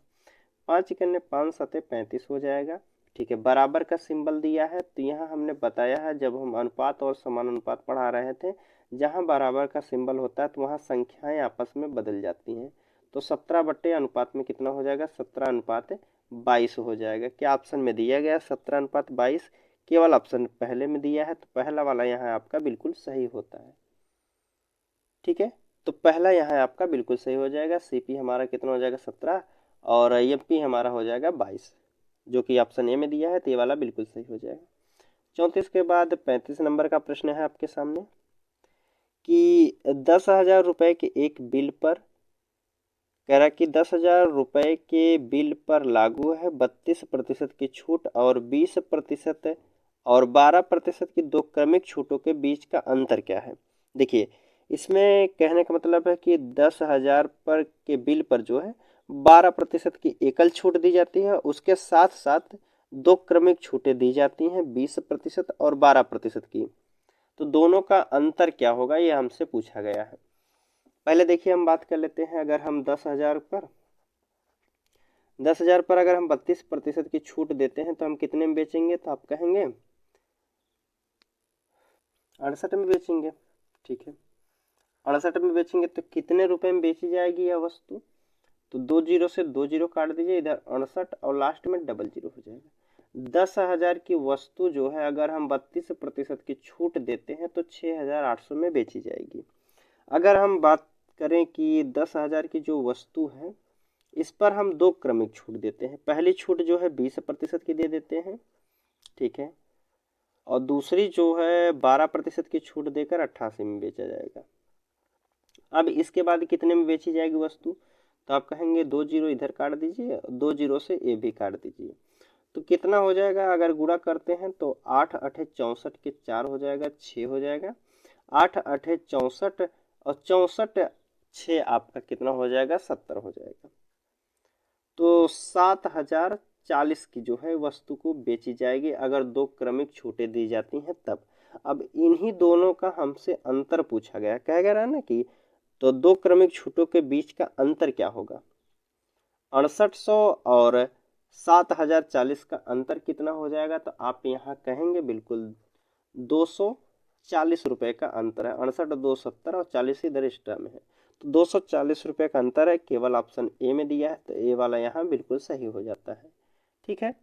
5 इकन्ने 5 सते 35 हो जाएगा, ठीक है। बराबर का सिंबल दिया है, तो यहाँ हमने बताया है जब हम अनुपात और समानुपात पढ़ा रहे थे, जहाँ बराबर का सिंबल होता है तो वहाँ संख्याएं आपस में बदल जाती हैं, तो 17 बट्टे अनुपात में कितना हो जाएगा, 17:22 हो जाएगा। क्या ऑप्शन में दिया गया 17:22, केवल ऑप्शन पहले में दिया है, तो पहला वाला यहाँ आपका बिल्कुल सही होता है, ठीक है। तो पहला यहाँ आपका बिल्कुल सही हो जाएगा, सीपी हमारा कितना हो जाएगा 17, और एमपी हमारा हो जाएगा 22, जो कि ऑप्शन ए में दिया है, तो ये वाला बिल्कुल सही हो जाएगा। 34 के बाद 35 नंबर का प्रश्न है आपके सामने कि 10,000 रुपये के एक बिल पर, कह रहा है कि 10,000 रुपये के बिल पर लागू है 32% की छूट, और 20% और 12% की दो क्रमिक छूटों के बीच का अंतर क्या है। देखिए, इसमें कहने का मतलब है कि 10,000 पर के बिल पर जो है 12% की एकल छूट दी जाती है, उसके साथ साथ दो क्रमिक छूटें दी जाती हैं 20% और 12% की, तो दोनों का अंतर क्या होगा, ये हमसे पूछा गया है। पहले देखिए हम बात कर लेते हैं, अगर हम 10,000 पर अगर हम 32% की छूट देते हैं तो हम कितने में बेचेंगे, तो आप कहेंगे 68 में बेचेंगे, ठीक है। 68 में बेचेंगे तो कितने रुपए में बेची जाएगी यह वस्तु, तो 2 जीरो से 2 जीरो काट दीजिए, इधर 68 और लास्ट में डबल जीरो हो जाएगा। 10,000 की वस्तु जो है अगर हम 32% की छूट देते हैं तो 6,800 में बेची जाएगी। अगर हम बात करें कि 10,000 की जो वस्तु है इस पर हम दो क्रमिक छूट देते हैं, पहली छूट जो है 20% की दे देते हैं, ठीक है, और दूसरी जो है 12% की छूट देकर 88 में बेचा जाएगा। अब इसके बाद कितने में बेची जाएगी वस्तु, तो आप कहेंगे 2 जीरो इधर काट दीजिए, 2 जीरो से ए भी काट दीजिए, तो कितना हो जाएगा, अगर गुणा करते हैं तो 8 8 64 के 4 हो जाएगा, 6 हो जाएगा, 8 8 64 और 64 6 आपका कितना हो जाएगा, 70 हो जाएगा। तो 7040 की जो है वस्तु को बेची जाएगी अगर दो क्रमिक छूटें दी जाती हैं तब। अब इन्हीं दोनों का हमसे अंतर पूछा गया, कह गया ना कि तो दो क्रमिक छूटों के बीच का अंतर क्या होगा। 6800 और 7040 का अंतर कितना हो जाएगा, तो आप यहाँ कहेंगे बिल्कुल 240 रुपये का अंतर है। 68 270 और 40 इधर एक्स्ट्रा में है, तो 240 रुपये का अंतर है। केवल ऑप्शन ए में दिया है, तो ए वाला यहाँ बिल्कुल सही हो जाता है। ठीक है,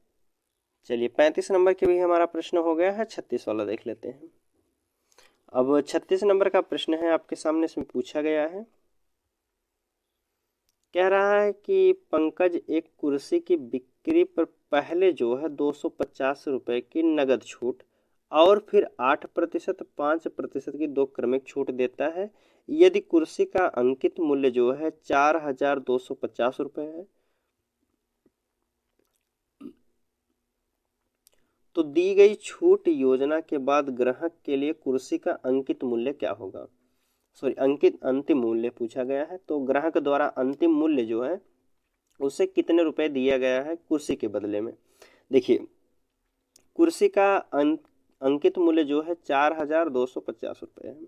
चलिए 35 नंबर के भी हमारा प्रश्न हो गया है। 36 वाला देख लेते हैं। अब 36 नंबर का प्रश्न है आपके सामने, इसमें पूछा गया है, कह रहा है कि पंकज एक कुर्सी की बिक्री पर पहले जो है 250 रुपये की नगद छूट और फिर 8%, 5% की दो क्रमिक छूट देता है। यदि कुर्सी का अंकित मूल्य जो है 4250 रुपये है, तो दी गई छूट योजना के बाद ग्राहक के लिए कुर्सी का अंकित मूल्य क्या होगा। सॉरी, अंकित अंतिम मूल्य पूछा गया है, तो ग्राहक द्वारा अंतिम मूल्य जो है उसे कितने रुपए दिया गया है कुर्सी के बदले में। देखिए, कुर्सी का अंकित मूल्य जो है 4250 रुपये है।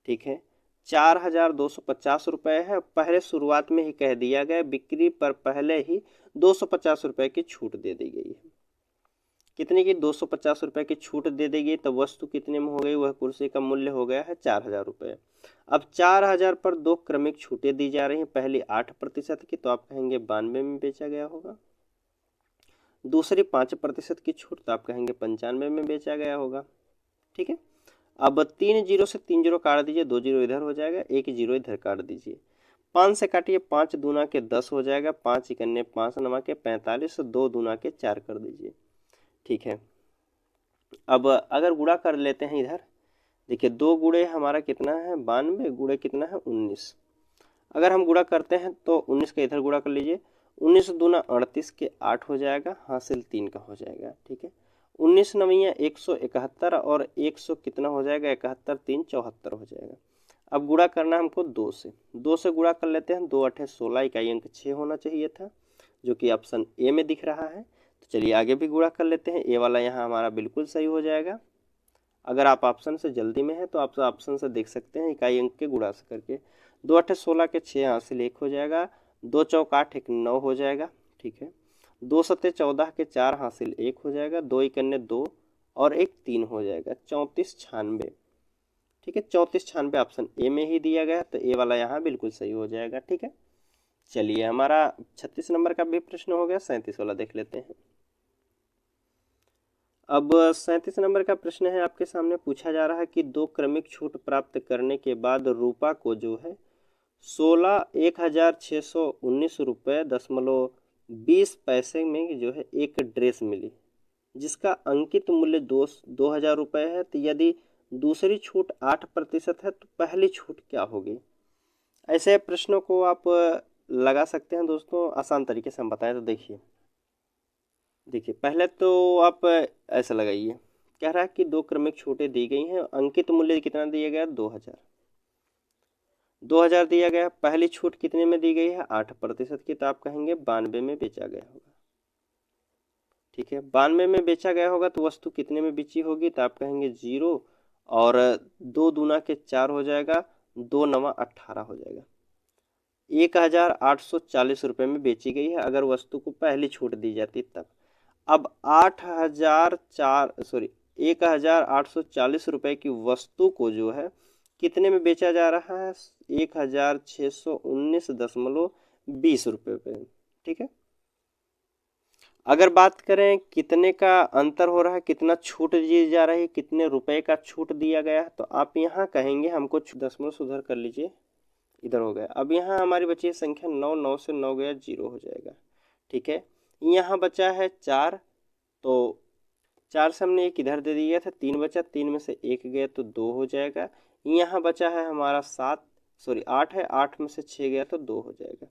ठीक है, 4250 रुपये है। पहले शुरुआत में ही कह दिया गया, बिक्री पर पहले ही 250 रुपये की छूट दे दी गई है। कितने की, 250 रुपये की छूट दे देगी, तो वस्तु कितने में हो गई, वह कुर्सी का मूल्य हो गया है 4000 रुपये। अब 4000 पर दो क्रमिक छूटें दी जा रही हैं। पहली 8% की, तो आप कहेंगे 92 में बेचा गया होगा। दूसरी 5% की छूट, तो आप कहेंगे 95 में बेचा गया होगा। ठीक है, अब 3 जीरो से 3 जीरो काट दीजिए, 2 जीरो इधर हो जाएगा, 1 जीरो इधर काट दीजिए। 5 से काटिए, 5 दूना के 10 हो जाएगा, 5 इकन्ने 5 नमा के 45, 2 दूना के 4 कर दीजिए। ठीक है, अब अगर गुणा कर लेते हैं इधर, देखिए 2 गुणे हमारा कितना है 92, गुणे कितना है 19। अगर हम गुणा करते हैं तो 19 का इधर गुणा कर लीजिए, 19 दूना 38 के 8 हो जाएगा, हासिल 3 का हो जाएगा। ठीक है, 19 नवैया 171 और 100 कितना हो जाएगा 71, 3 74 हो जाएगा। अब गुणा करना है हमको 2 से गुणा कर लेते हैं। 2 8 16, इकाई अंक 6 होना चाहिए था, जो कि ऑप्शन ए में दिख रहा है। तो चलिए आगे भी गुणा कर लेते हैं। ए वाला यहाँ हमारा बिल्कुल सही हो जाएगा। अगर आप ऑप्शन से जल्दी में है तो आप ऑप्शन से देख सकते हैं, इकाई अंक के गुणा से करके। 2 8 16 के 6 हासिल 1 हो जाएगा, 2 चौक 8 1 9 हो जाएगा। ठीक है, 2 सत्ते 14 के 4 हासिल 1 हो जाएगा, 2 इकन्ने 2 और 1 3 हो जाएगा, 34 96। ठीक है, 34 96 ऑप्शन ए में ही दिया गया, तो ए वाला यहाँ बिल्कुल सही हो जाएगा। ठीक है, चलिए हमारा 36 नंबर का भी प्रश्न हो गया। 37 वाला देख लेते हैं। अब 37 नंबर का प्रश्न है आपके सामने, पूछा जा रहा है कि दो क्रमिक छूट प्राप्त करने के बाद रूपा को जो है 16,1619 रुपये 20 पैसे में जो है एक ड्रेस मिली, जिसका अंकित मूल्य 2000 रुपये है। तो यदि दूसरी छूट 8% है, तो पहली छूट क्या होगी। ऐसे प्रश्नों को आप लगा सकते हैं दोस्तों, आसान तरीके से हम बताएं तो देखिए पहले तो आप ऐसा लगाइए, कह रहा है कि दो क्रमिक छूटें दी गई हैं, अंकित मूल्य कितना दिया गया 2000 दिया गया। पहली छूट कितने में दी गई है 8% की, तो आप कहेंगे 92 में बेचा गया होगा। ठीक है, 92 में बेचा गया होगा, तो वस्तु कितने में बेची होगी, तो आप कहेंगे 0 और 2 दूना के 4 हो जाएगा, 2 नवा 18 हो जाएगा। 1840 रुपये में बेची गई है अगर वस्तु को पहली छूट दी जाती तब। अब 1840 रुपये की वस्तु को जो है कितने में बेचा जा रहा है 1619.20 रुपये पे। ठीक है, अगर बात करें कितने का अंतर हो रहा है, कितना छूट दी जा रही है, कितने रुपए का छूट दिया गया है, तो आप यहाँ कहेंगे हमको दशमलव सुधार कर लीजिए, इधर हो गया। अब यहाँ हमारी बची है संख्या 9, 9 से 9 गया 0 हो जाएगा। ठीक है, यहाँ बचा है 4, तो 4 से हमने एक इधर दे दिया था, 3 बचा, 3 में से 1 गया तो 2 हो जाएगा। यहाँ बचा है हमारा 8 है, 8 में से 6 गया तो 2 हो जाएगा।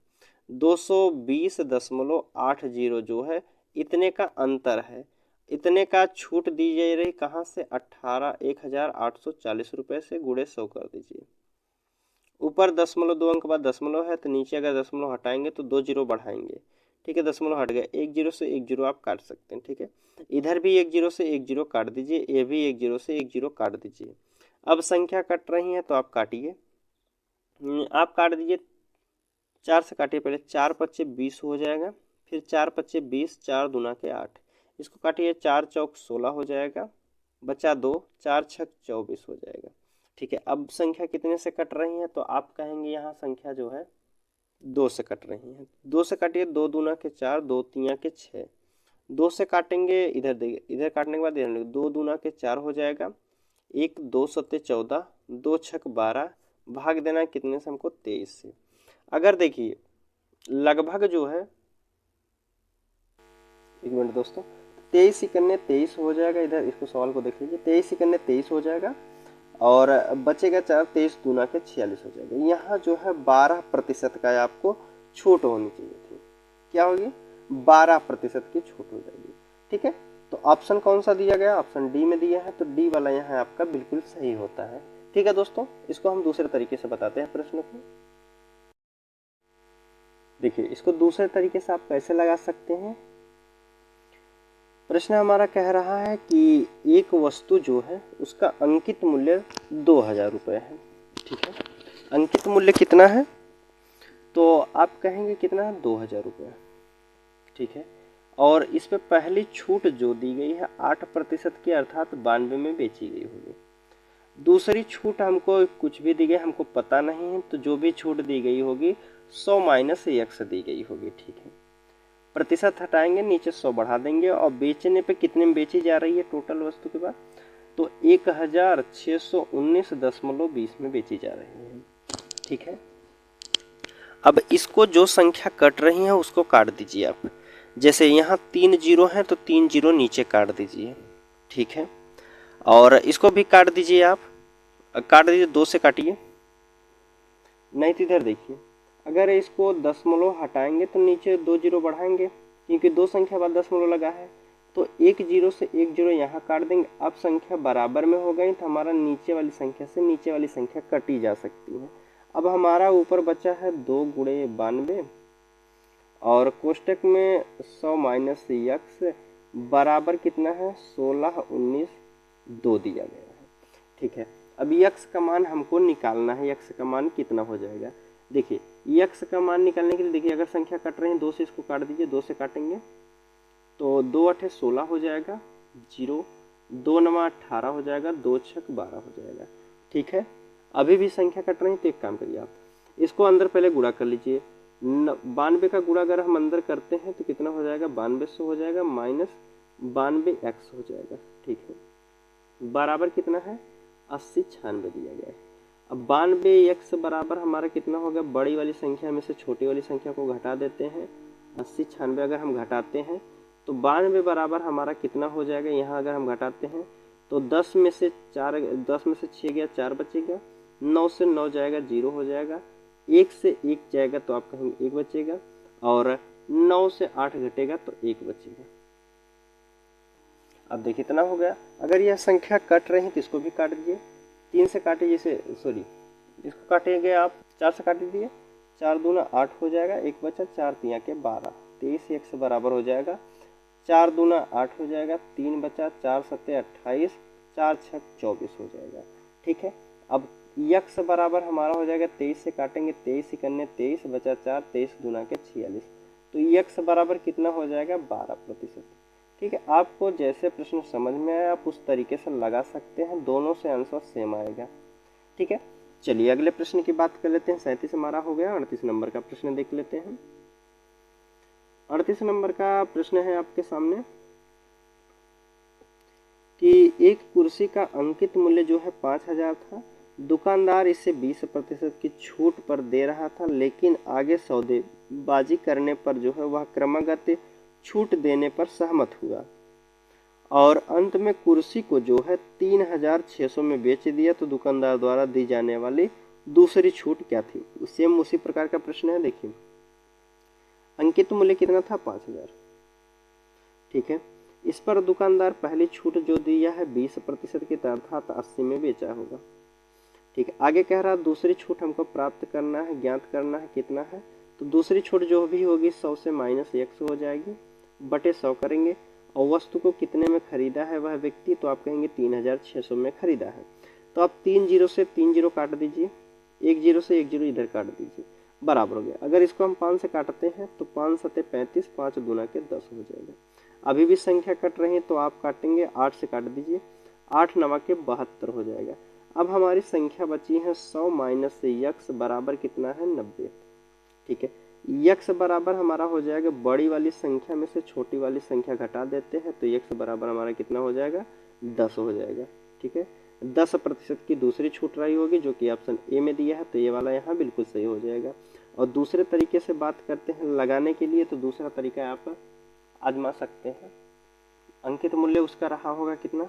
220.80 जो है इतने का अंतर है, इतने का छूट दी जा रही कहाँ से 1840 रुपये से गुणे 100 कर दीजिए। ऊपर 0.2 अंक बाद दशमलव है, तो नीचे अगर दशमलव हटाएंगे तो 2 जीरो बढ़ाएंगे। ठीक है, दशमलव हट गया, एक जीरो से एक जीरो आप काट सकते हैं। ठीक है, इधर भी एक जीरो से एक जीरो काट दीजिए, ये भी एक जीरो से एक जीरो काट दीजिए। अब संख्या कट रही है तो आप काटिए। आप काट दीजिए, 4 से काटिए पहले, 4 पच्चे 20 हो जाएगा, फिर 4 पच्चे 20, 4 दूना के 8, इसको काटिए, 4 चौक 16 हो जाएगा, बचा 2, 4 छक 24 हो जाएगा। ठीक है, अब संख्या कितने से कट रही है तो आप कहेंगे यहाँ संख्या जो है 2 से कट रही है। 2 से काटिए, 2 दूना के 4, 2 तिया के 6, 2 से काटेंगे, इधर देखिए, इधर काटने के बाद इधर 2 दूना के 4 हो जाएगा, 1 2 सत्ते 14, 2 छक 12, भाग देना है कितने से हमको, 23 से। अगर देखिए लगभग जो है, एक मिनट दोस्तों, 23 इकन्ने 23 हो जाएगा, इधर इसको सवाल को देख लीजिए, 23 इकन्ने 23 हो जाएगा और बचेगा 4, 23 दूना के 46 हो जाएगा। यहाँ जो है 12% का आपको छूट होनी चाहिए थी, क्या होगी, 12% की छूट हो जाएगी। ठीक है, तो ऑप्शन कौन सा दिया गया, ऑप्शन डी में दिया है, तो डी वाला यहाँ आपका बिल्कुल सही होता है। ठीक है दोस्तों, इसको हम दूसरे तरीके से बताते हैं प्रश्न को। देखिए, इसको दूसरे तरीके से आप कैसे लगा सकते हैं। प्रश्न हमारा कह रहा है कि एक वस्तु जो है उसका अंकित मूल्य 2000 रुपये है। ठीक है, अंकित मूल्य कितना है, तो आप कहेंगे कितना है, 2000 रुपये। ठीक है, और इस पे पहली छूट जो दी गई है 8% की, अर्थात 92 में बेची गई होगी। दूसरी छूट हमको कुछ भी दी गई, हमको पता नहीं है, तो जो भी छूट दी गई होगी 100 माइनस x दी गई होगी। ठीक है, प्रतिशत हटाएंगे, नीचे 100 बढ़ा देंगे, और बेचने पे कितने में बेची जा रही है टोटल वस्तु के बाद, तो 1619.20 में बेची जा रही है। ठीक है, अब इसको जो संख्या कट रही है उसको काट दीजिए आप। जैसे यहाँ 3 जीरो हैं तो 3 जीरो नीचे काट दीजिए। ठीक है, और इसको भी काट दीजिए, आप काट दीजिए, 2 से काटिए, नहीं तो इधर देखिए, अगर इसको दशमलव हटाएंगे तो नीचे 2 जीरो बढ़ाएंगे, क्योंकि 2 संख्या बाद दशमलव लगा है, तो 1 जीरो से 1 जीरो यहाँ काट देंगे। अब संख्या बराबर में हो गई तो हमारा नीचे वाली संख्या से नीचे वाली संख्या कटी जा सकती है। अब हमारा ऊपर बचा है 2 गुणे 92, और कोष्टक में 100 माइनस x बराबर कितना है, 16 19 2 दिया गया है। ठीक है, अब x का मान हमको निकालना है, x का मान कितना हो जाएगा। देखिए, x का मान निकालने के लिए देखिए, अगर संख्या कट रही है 2 से, इसको काट दीजिए, 2 से काटेंगे तो 2 8 16 हो जाएगा, 0 2 9 18 हो जाएगा, 2 6 12 हो जाएगा। ठीक है, अभी भी संख्या कट रही है, तो एक काम करिए, आप इसको अंदर पहले गुणा कर लीजिए। 92 का गुणा अगर हम अंदर करते हैं तो कितना हो जाएगा, 9200 हो जाएगा, माइनस 92x हो जाएगा। ठीक है, बराबर कितना है, 80 96 दिया गया है। अब 92x बराबर हमारा कितना होगा, बड़ी वाली संख्या में से छोटी वाली संख्या को घटा देते हैं, 80 96 अगर हम घटाते हैं तो 92 बराबर हमारा कितना हो जाएगा, यहाँ अगर हम घटाते हैं तो 10 में से 6 गया, 4 बचेगा, 9 से 9 जाएगा, 0 हो जाएगा, 1 से 1 जाएगा तो आप कहेंगे 1 बचेगा, और 9 से 8 घटेगा तो 1 बचेगा। अब देखिए इतना हो गया। अगर यह संख्या कट रही है तो इसको भी काट दीजिए, 3 से काटे, जैसे सॉरी इसको काटेंगे आप, 4 से काट दीजिए, 4 दूना 8 हो जाएगा, 1 बचा, 4 तिया के 12, 23 1 से बराबर हो जाएगा, 4 दूना 8 हो जाएगा, 3 बचा, 4 सत्ते 28, 4 छक 24 हो जाएगा। ठीक है, अब x बराबर हमारा हो जाएगा, 23 से काटेंगे, 23 इकन्ने 23, बचा 4, 23 दूना के 46, तो x बराबर कितना हो जाएगा, 12%। ठीक है, आपको जैसे प्रश्न समझ में आया आप उस तरीके से लगा सकते हैं, दोनों से आंसर सेम आएगा। ठीक है, चलिए अगले प्रश्न की बात कर लेते हैं। 37 हमारा हो गया, 38 नंबर का प्रश्न देख लेते हैं। 38 नंबर का प्रश्न है आपके सामने कि एक कुर्सी का अंकित मूल्य जो है 5000 था, दुकानदार इसे 20% की छूट पर दे रहा था, लेकिन आगे सौदेबाजी करने पर जो है वह क्रमागत छूट देने पर सहमत हुआ और अंत में कुर्सी को जो है 3600 में बेच दिया, तो दुकानदार द्वारा दी जाने वाली दूसरी छूट क्या थी। सेम उसी प्रकार का प्रश्न है। देखिए, अंकित मूल्य कितना था, 5000। ठीक है, इस पर दुकानदार पहली छूट जो दिया है 20% की, अर्थात 80 में बेचा होगा। ठीक है, आगे कह रहा है दूसरी छूट हमको प्राप्त करना है, ज्ञात करना है, कितना है, तो दूसरी छूट जो भी होगी 100 से माइनस 100 हो जाएगी, बटे 100 करेंगे। और वस्तु को कितने में खरीदा है वह व्यक्ति, तो आप कहेंगे 3600 में खरीदा है। तो आप 3 जीरो से 3 जीरो काट दीजिए, 1 जीरो से 1 जीरो इधर काट दीजिए, बराबर हो गया। अगर इसको हम 5 से काटते हैं तो 5 सते 35, 5 दूना के 10 हो जाएगा। अभी भी संख्या कट रही है तो आप काटेंगे, 8 से काट दीजिए, 8 नवा के 72 हो जाएगा। अब हमारी संख्या बची है 100 माइनस यक्स बराबर कितना है 90। ठीक है, यक्स बराबर हमारा हो जाएगा, बड़ी वाली संख्या में से छोटी वाली संख्या घटा देते हैं तो यक्स बराबर हमारा कितना हो जाएगा 10 हो जाएगा। ठीक है, 10% की दूसरी छूट रही होगी जो कि ऑप्शन ए में दिया है, तो ये वाला यहाँ बिल्कुल सही हो जाएगा। और दूसरे तरीके से बात करते हैं लगाने के लिए, तो दूसरा तरीका आप आजमा सकते हैं। अंकित मूल्य उसका रहा होगा कितना,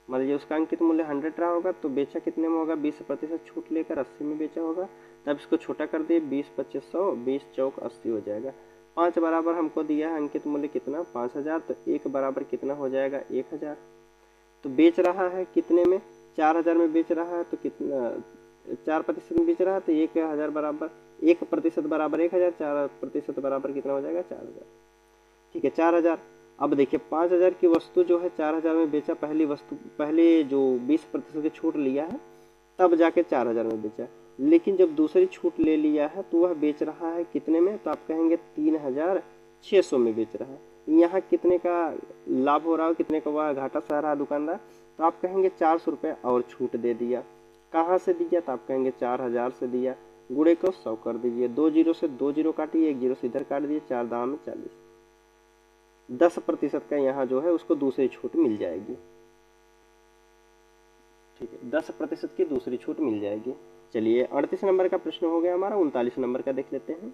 मान लीजिए उसका अंकित मूल्य 100 रहा होगा, तो बेचा कितने में होगा, 20% छूट लेकर 80 में बेचा होगा। तब इसको छोटा कर दिए, 20 25 100, 20 चौक 80 हो जाएगा। 5 बराबर हमको दिया है अंकित मूल्य कितना 5000, तो 1 बराबर कितना हो जाएगा 1000। तो बेच रहा है कितने में, 4000 में बेच रहा है, तो कितना 4% में बेच रहा है, तो 1000 बराबर 1% बराबर 1000, 4% बराबर कितना हो जाएगा 4000। ठीक है, 4000। अब देखिए 5000 की वस्तु जो है 4000 में बेचा, पहली वस्तु पहले जो 20% की छूट लिया है तब जाके 4000 में बेचा, लेकिन जब दूसरी छूट ले लिया है तो वह बेच रहा है कितने में, तो आप कहेंगे 3600 में बेच रहा है। यहाँ कितने का लाभ हो रहा है, कितने का वह घाटा सह रहा है दुकानदार, तो आप कहेंगे 400 रुपये और छूट दे दिया। कहाँ से दिया, तो आप कहेंगे 4000 से दिया। गुणे को 100 कर दीजिए, 2 जीरो से 2 जीरो काटिए, 1 जीरो से इधर काट दीजिए, 4 दाम में 40। 10% का यहाँ जो है उसको दूसरी छूट मिल जाएगी। ठीक है, 10% की दूसरी छूट मिल जाएगी। चलिए 38 नंबर का प्रश्न हो गया हमारा, 39 नंबर का देख लेते हैं।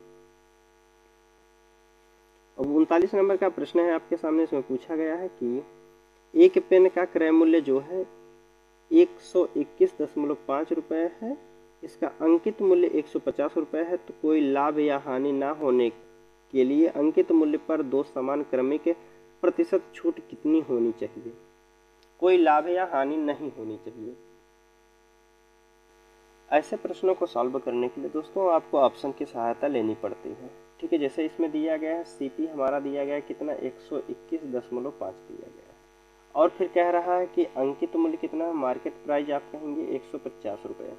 अब 39 नंबर का प्रश्न है आपके सामने, इसमें पूछा गया है कि एक पेन का क्रय मूल्य जो है 121.5 रुपये है, इसका अंकित मूल्य 150 रुपये है, तो कोई लाभ या हानि ना होने के लिए अंकित मूल्य पर 2 समान क्रमिक प्रतिशत छूट कितनी होनी चाहिए। कोई लाभ या हानि नहीं होनी चाहिए। ऐसे प्रश्नों को सॉल्व करने के लिए दोस्तों आपको ऑप्शन की सहायता लेनी पड़ती है। ठीक है, जैसे इसमें दिया गया है सीपी हमारा दिया गया है कितना 121.5 दिया गया है, और फिर कह रहा है कि अंकित मूल्य कितना है, मार्केट प्राइस आप कहेंगे 150 रुपये है।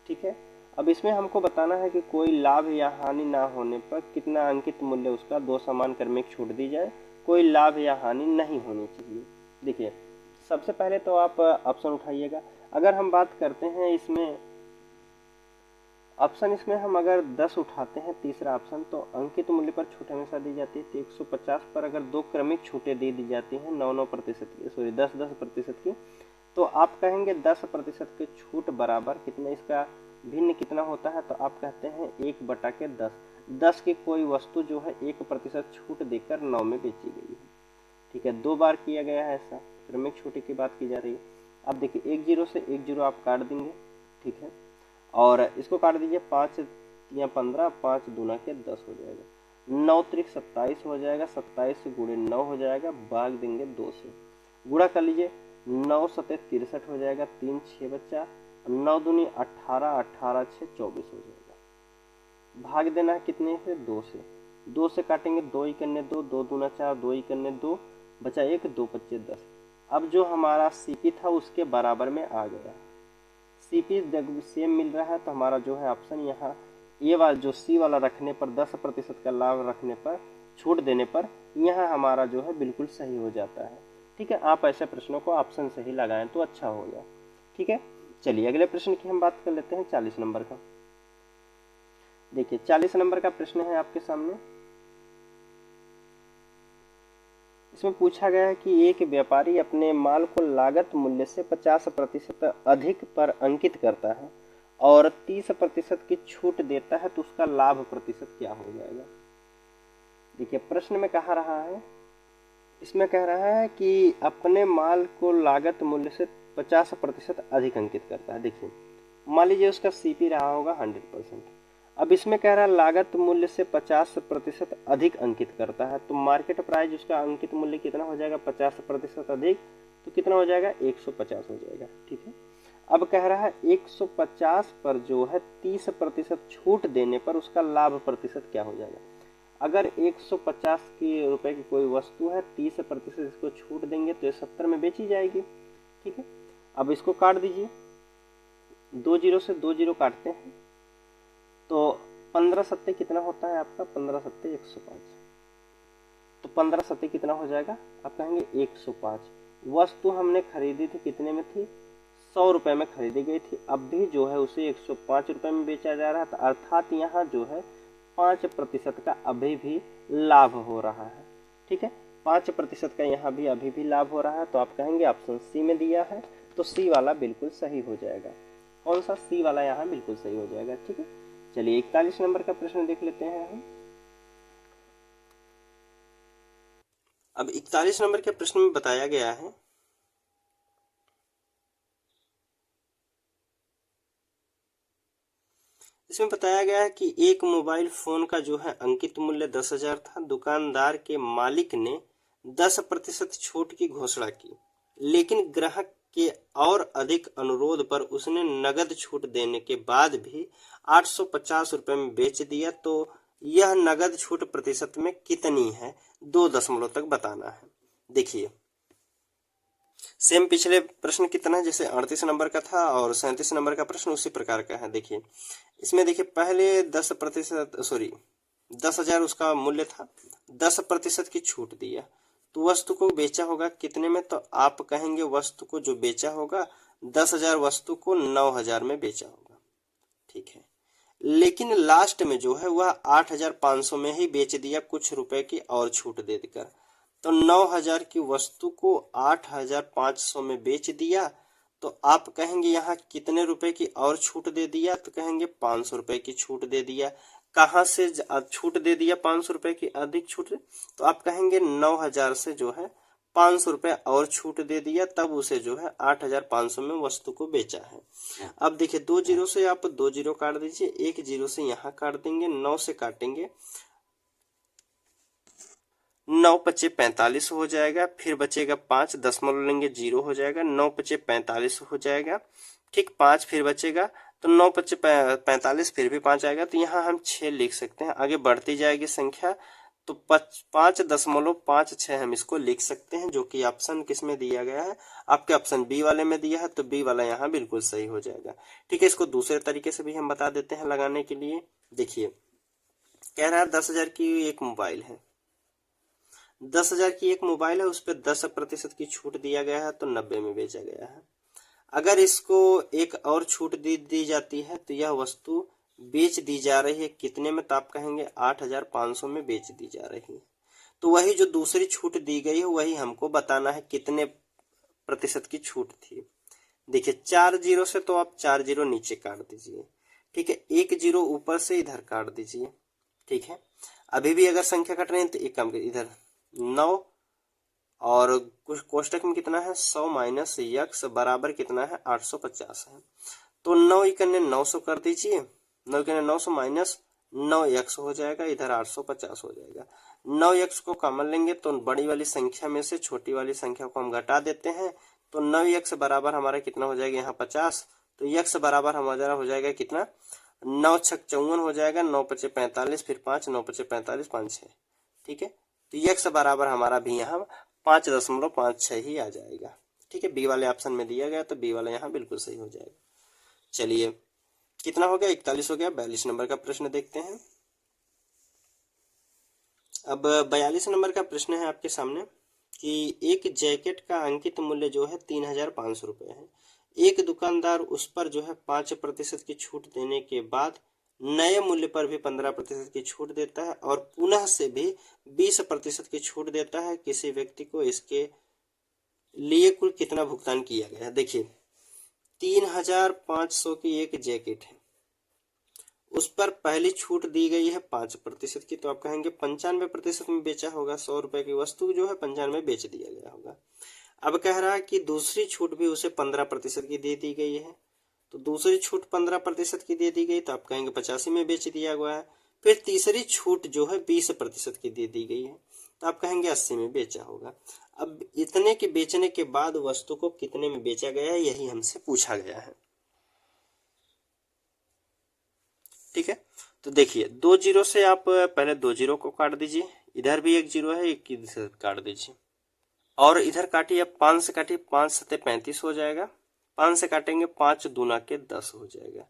ठीक है, अब इसमें हमको बताना है कि कोई लाभ या हानि ना होने पर कितना अंकित मूल्य उसका 2 समान क्रमिक छूट दी जाए, कोई लाभ या हानि नहीं होनी चाहिए। देखिए सबसे पहले तो आप ऑप्शन उठाइएगा। अगर हम बात करते हैं इसमें ऑप्शन, इसमें हम अगर 10 उठाते हैं तीसरा ऑप्शन, तो अंकित मूल्य पर छूट हमेशा दी जाती है। तो 150 पर अगर 2 क्रमिक छूटें दे दी जाती हैं 9% की, सॉरी 10% की, तो आप कहेंगे 10% की छूट बराबर कितना, इसका भिन्न कितना होता है, तो आप कहते हैं 1/10। 10 की कोई वस्तु जो है 1% छूट देकर 9 में बेची गई है। ठीक है, 2 बार किया गया है ऐसा, क्रमिक छूट की बात की जा रही है। अब देखिए 1 जीरो से 1 जीरो आप काट देंगे। ठीक है, और इसको काट दीजिए, 5 या 15, 5 दूना के 10 हो जाएगा, 9 त्रिक 27 हो जाएगा, 27 से गुणे 9 हो जाएगा, भाग देंगे 2 से, गुणा कर लीजिए, 9 सते 63 हो जाएगा, 3 6 बच्चा, 9 दूनी 18, 18 6 24 हो जाएगा। भाग देना है कितने से, 2 से, 2 से काटेंगे, 2 ही करने 2, 2 दूना 4, 2 ही करने 2, बचा 1, 2 25 10। अब जो हमारा सीपी था उसके बराबर में आ गया। सीपी जब सेम मिल रहा है तो हमारा जो है ऑप्शन यहाँ ये वाला जो सी वाला रखने पर 10% का लाभ रखने पर छूट देने पर यहाँ हमारा जो है बिल्कुल सही हो जाता है। ठीक है, आप ऐसे प्रश्नों को ऑप्शन से ही लगाएं तो अच्छा होगा। ठीक है, चलिए अगले प्रश्न की हम बात कर लेते हैं 40 नंबर का। देखिए 40 नंबर का प्रश्न है आपके सामने, इसमें पूछा गया है कि एक व्यापारी अपने माल को लागत मूल्य से 50% अधिक पर अंकित करता है और 30% की छूट देता है, तो उसका लाभ प्रतिशत क्या हो जाएगा। देखिए प्रश्न में कहा रहा है, इसमें कह रहा है कि अपने माल को लागत मूल्य से 50% अधिक अंकित करता है। देखिए मान लीजिए उसका सीपी रहा होगा 100%, अब इसमें कह रहा है लागत मूल्य से 50% अधिक अंकित करता है, तो मार्केट प्राइस उसका अंकित मूल्य कितना हो जाएगा 50% अधिक, तो कितना हो जाएगा 150 हो जाएगा। ठीक है, अब कह रहा है 150 पर जो है 30% छूट देने पर उसका लाभ प्रतिशत क्या हो जाएगा। अगर 150 की रुपए की कोई वस्तु है, 30% इसको छूट देंगे तो ये 70 में बेची जाएगी। ठीक है, अब इसको काट दीजिए, 2 जीरो से 2 जीरो काटते हैं तो 15 सत्ते कितना होता है आपका, 15 सत्ते 105। तो 15 सत्ते कितना हो जाएगा, आप कहेंगे 105। वस्तु हमने खरीदी थी कितने में थी, 100 रुपए में खरीदी गई थी, अब भी जो है उसे 105 रुपए में बेचा जा रहा था, अर्थात यहाँ जो है 5% का अभी भी लाभ हो रहा है। ठीक है, 5% का यहाँ भी अभी भी लाभ हो रहा है। तो आप कहेंगे ऑप्शन सी में दिया है, तो सी वाला बिल्कुल सही हो जाएगा। कौन सा, सी वाला यहाँ बिल्कुल सही हो जाएगा। ठीक है, चलिए 41 नंबर का प्रश्न देख लेते हैं हम। अब 41 नंबर के प्रश्न में बताया गया है इसमें बताया गया है कि एक मोबाइल फोन का जो है अंकित मूल्य 10,000 था। दुकानदार के मालिक ने 10% छूट की घोषणा की, लेकिन ग्राहक के और अधिक अनुरोध पर उसने नगद छूट देने के बाद भी 850 रुपए में बेच दिया। तो यह नगद छूट प्रतिशत में कितनी है, 2 दशमलव तक बताना है। देखिए सेम पिछले प्रश्न कितना है, जैसे 38 नंबर का था और 37 नंबर का प्रश्न उसी प्रकार का है। देखिए इसमें देखिए पहले 10,000 उसका मूल्य था, 10% की छूट दिया तो वस्तु को बेचा होगा कितने में, तो आप कहेंगे वस्तु को जो बेचा होगा 10,000 वस्तु को 9,000 में बेचा होगा। ठीक है, लेकिन लास्ट में जो है वह 8,500 में ही बेच दिया, कुछ रुपए की और छूट दे देकर। तो 9,000 की वस्तु को 8,500 में बेच दिया, तो आप कहेंगे यहाँ कितने रुपए की और छूट दे दिया, तो कहेंगे 500 रुपए की छूट दे दिया। कहाँ से छूट दे दिया 500 रुपए की अधिक छूट, तो आप कहेंगे 9,000 से जो है 500 रुपए और छूट दे दिया, तब उसे जो है 8,500 में वस्तु को बेचा है। अब देखिए 2 जीरो से आप 2 जीरो काट दीजिए, 1 जीरो से यहाँ काट देंगे, 9 से काटेंगे, 9 पचे 45 हो जाएगा, फिर बचेगा 5 दशमलव लेंगे 0 हो जाएगा, 9 पचे 45 हो जाएगा। ठीक, 5 फिर बचेगा तो 9 पचे 45 फिर भी 5 आएगा, तो यहाँ हम 6 लिख सकते हैं। आगे बढ़ती जाएगी संख्या, तो 5.56 हम इसको लिख सकते हैं, जो कि ऑप्शन किस में दिया गया है, आपके ऑप्शन बी वाले में दिया है, तो बी वाला यहाँ बिल्कुल सही हो जाएगा। ठीक है, इसको दूसरे तरीके से भी हम बता देते हैं लगाने के लिए। देखिए कह रहा है 10,000 की एक मोबाइल है, 10,000 की एक मोबाइल है, उस पर 10% की छूट दिया गया है, तो 90 में बेचा गया है। अगर इसको एक और छूट दी जाती है तो यह वस्तु बेच दी जा रही है कितने में, तो आप कहेंगे 8,500 में बेच दी जा रही है। तो वही जो दूसरी छूट दी गई है वही हमको बताना है कितने प्रतिशत की छूट थी। देखिए 4 जीरो से तो आप 4 जीरो नीचे काट दीजिए। ठीक है, 1 जीरो ऊपर से इधर काट दीजिए। ठीक है, अभी भी अगर संख्या कट रही है तो एक काम करिए, इधर 9 और कुछ कोष्टक में कितना है 100 माइनस यक्स बराबर कितना है 850 है। तो 9 इकन्ने 900 कर दीजिए, 9 इकन्ने 900 माइनस 9 यक्स हो जाएगा, इधर 850 हो जाएगा। 9 यक्स को कॉमन लेंगे तो बड़ी वाली संख्या में से छोटी वाली संख्या को हम घटा देते हैं, तो 9 यक्स बराबर हमारा कितना हो जाएगा यहाँ 50, तो यक्स बराबर हमारा हो जाएगा कितना 9 छक 54 हो जाएगा, 9 पचे 45 फिर 5, 9 पचे 45 5 6। ठीक है, तो यक्स बराबर हमारा भी यहाँ 5.56 ही आ जाएगा। ठीक है, बी वाले ऑप्शन में दिया गया, तो बी वाला यहाँ बिल्कुल सही हो जाएगा। चलिए कितना हो गया 41 हो गया। 42 नंबर का प्रश्न देखते हैं। अब 42 नंबर का प्रश्न है आपके सामने कि एक जैकेट का अंकित मूल्य जो है 3,500 रुपये है। एक दुकानदार उस पर जो है 5% की छूट देने के बाद नए मूल्य पर भी 15% की छूट देता है और पुनः से भी 20% की छूट देता है। किसी व्यक्ति को इसके लिए कुल कितना भुगतान किया गया है। देखिए 3,500 की एक जैकेट है, उस पर पहली छूट दी गई है 5% की, तो आप कहेंगे 95% में बेचा होगा। 100 रुपए की वस्तु जो है 95 में बेच दिया गया होगा। अब कह रहा है कि दूसरी छूट भी उसे 15% की दे दी गई है, तो दूसरी छूट 15% की दे दी गई, तो आप कहेंगे 85 में बेच दिया हुआ है। फिर तीसरी छूट जो है 20% की दे दी गई है, तो आप कहेंगे 80 में बेचा होगा। अब इतने के बेचने के बाद वस्तु को कितने में बेचा गया है, यही हमसे पूछा गया है। ठीक है, तो देखिए 2 जीरो से आप पहले 2 जीरो को काट दीजिए, इधर भी 1 जीरो है, 1 इधर काट दीजिए, और इधर काटिए, अब 5 से काटिए, 5 सते 35 हो जाएगा, 5 से काटेंगे 5 दूना के 10 हो जाएगा,